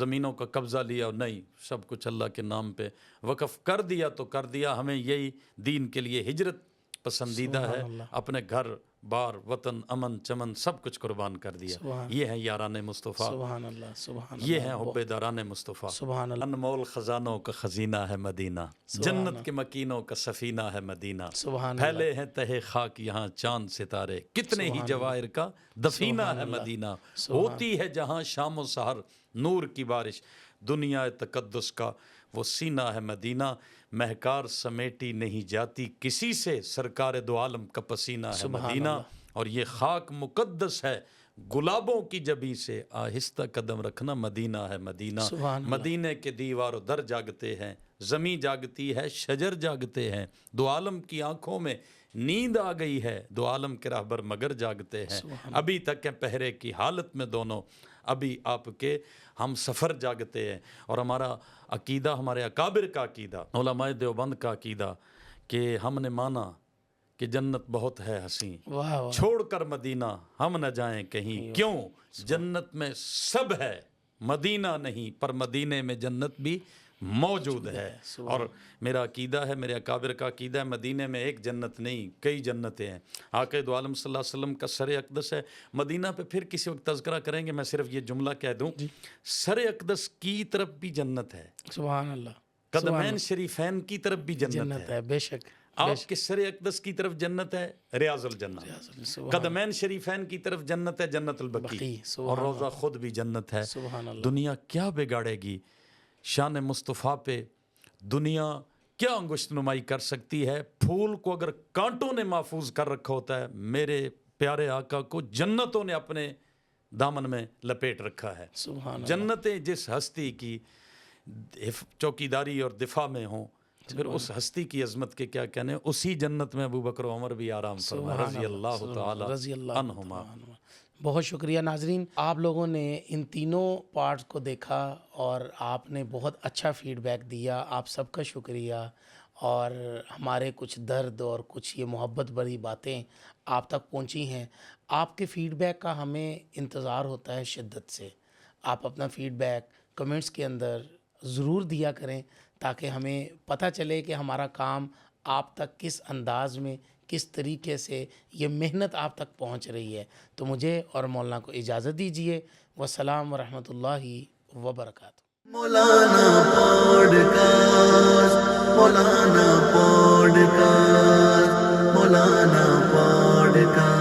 A: زمینوں کا قبضہ لیا، اور نہیں، سب کچھ اللہ کے نام پہ وقف کر دیا تو کر دیا۔ ہمیں یہی دین کے لیے ہجرت پسندیدہ ہے، اپنے گھر بار وطن امن چمن سب کچھ قربان کر دیا۔ یہ ہے یاران مصطفیٰ،
B: سبحان اللہ، سبحان اللہ،
A: یہ ہیں حب داران مصطفیٰ۔
B: سبحان اللہ،
A: انمول خزانوں کا خزینہ ہے مدینہ، جنت کے مکینوں کا سفینہ ہے مدینہ،
B: سبحان
A: پھیلے ہیں تہے خاک یہاں چاند ستارے، کتنے ہی جواہر کا دفینہ ہے مدینہ، ہوتی ہے جہاں شام و سحر نور کی بارش، دنیا تقدس کا وہ سینہ ہے مدینہ، مہکار سمیٹی نہیں جاتی کسی سے، سرکار دو عالم کا پسینہ ہے مدینہ، اور یہ خاک مقدس ہے گلابوں کی جبیں سے، آہستہ قدم رکھنا مدینہ ہے مدینہ، مدینے کے دیوار و در جاگتے ہیں، زمیں جاگتی ہے، شجر جاگتے ہیں، دو عالم کی آنکھوں میں نیند آ گئی ہے، دو عالم کے راہبر مگر جاگتے ہیں، ابھی تک ہیں پہرے کی حالت میں دونوں، ابھی آپ کے ہم سفر جاگتے ہیں۔ اور ہمارا عقیدہ، ہمارے اکابر کا عقیدہ، علماء دیوبند کا عقیدہ کہ ہم نے مانا کہ جنت بہت ہے حسین، چھوڑ کر مدینہ ہم نہ جائیں کہیں، کیوں؟ جنت میں سب ہے، مدینہ نہیں، پر مدینے میں جنت بھی موجود ہے۔ اور میرا عقیدہ ہے، میرے اکابر کا عقیدہ ہے، مدینے میں ایک جنت نہیں کئی جنتیں ہیں۔ آقا دو عالم صلی اللہ علیہ وسلم کا سر اقدس ہے مدینہ، پہ پھر کسی وقت تذکرہ کریں گے، میں صرف یہ جملہ کہہ دوں، سر اقدس کی طرف بھی جنت ہے،
B: سبحان اللہ،
A: قدمین شریفین کی طرف بھی جنت ہے،
B: بے شک،
A: آپ کے سر اقدس کی طرف جنت ہے ریاض الجنہ، قدمین شریفین کی طرف جنت ہے جنت البقیع، اور روضہ خود بھی جنت ہے۔ دنیا کیا بگاڑے گی شان مصطفیٰ پہ، دنیا کیا انگشت نمائی کر سکتی ہے؟ پھول کو اگر کانٹوں نے محفوظ کر رکھا ہوتا ہے، میرے پیارے آقا کو جنتوں نے اپنے دامن میں لپیٹ رکھا ہے۔ جنتیں جس ہستی کی چوکیداری اور دفاع میں ہوں، پھر اس ہستی کی عظمت کے کیا کہنے، اسی جنت میں ابو بکر و عمر بھی آرام فرمائے رضی اللہ تعالی عنہما۔
B: بہت شکریہ ناظرین، آپ لوگوں نے ان تینوں پارٹس کو دیکھا اور آپ نے بہت اچھا فیڈ بیک دیا، آپ سب کا شکریہ، اور ہمارے کچھ درد اور کچھ یہ محبت بھری باتیں آپ تک پہنچی ہیں۔ آپ کے فیڈ بیک کا ہمیں انتظار ہوتا ہے شدت سے، آپ اپنا فیڈ بیک کمنٹس کے اندر ضرور دیا کریں تاکہ ہمیں پتہ چلے کہ ہمارا کام آپ تک کس انداز میں کس طریقے سے یہ محنت آپ تک پہنچ رہی ہے. تو مجھے اور مولانا کو اجازت دیجیے. والسلام ورحمۃ اللہ وبرکاتہ.
C: مولانا پوڈکاسٹ، مولانا پوڈکاسٹ، مولانا پوڈکاسٹ.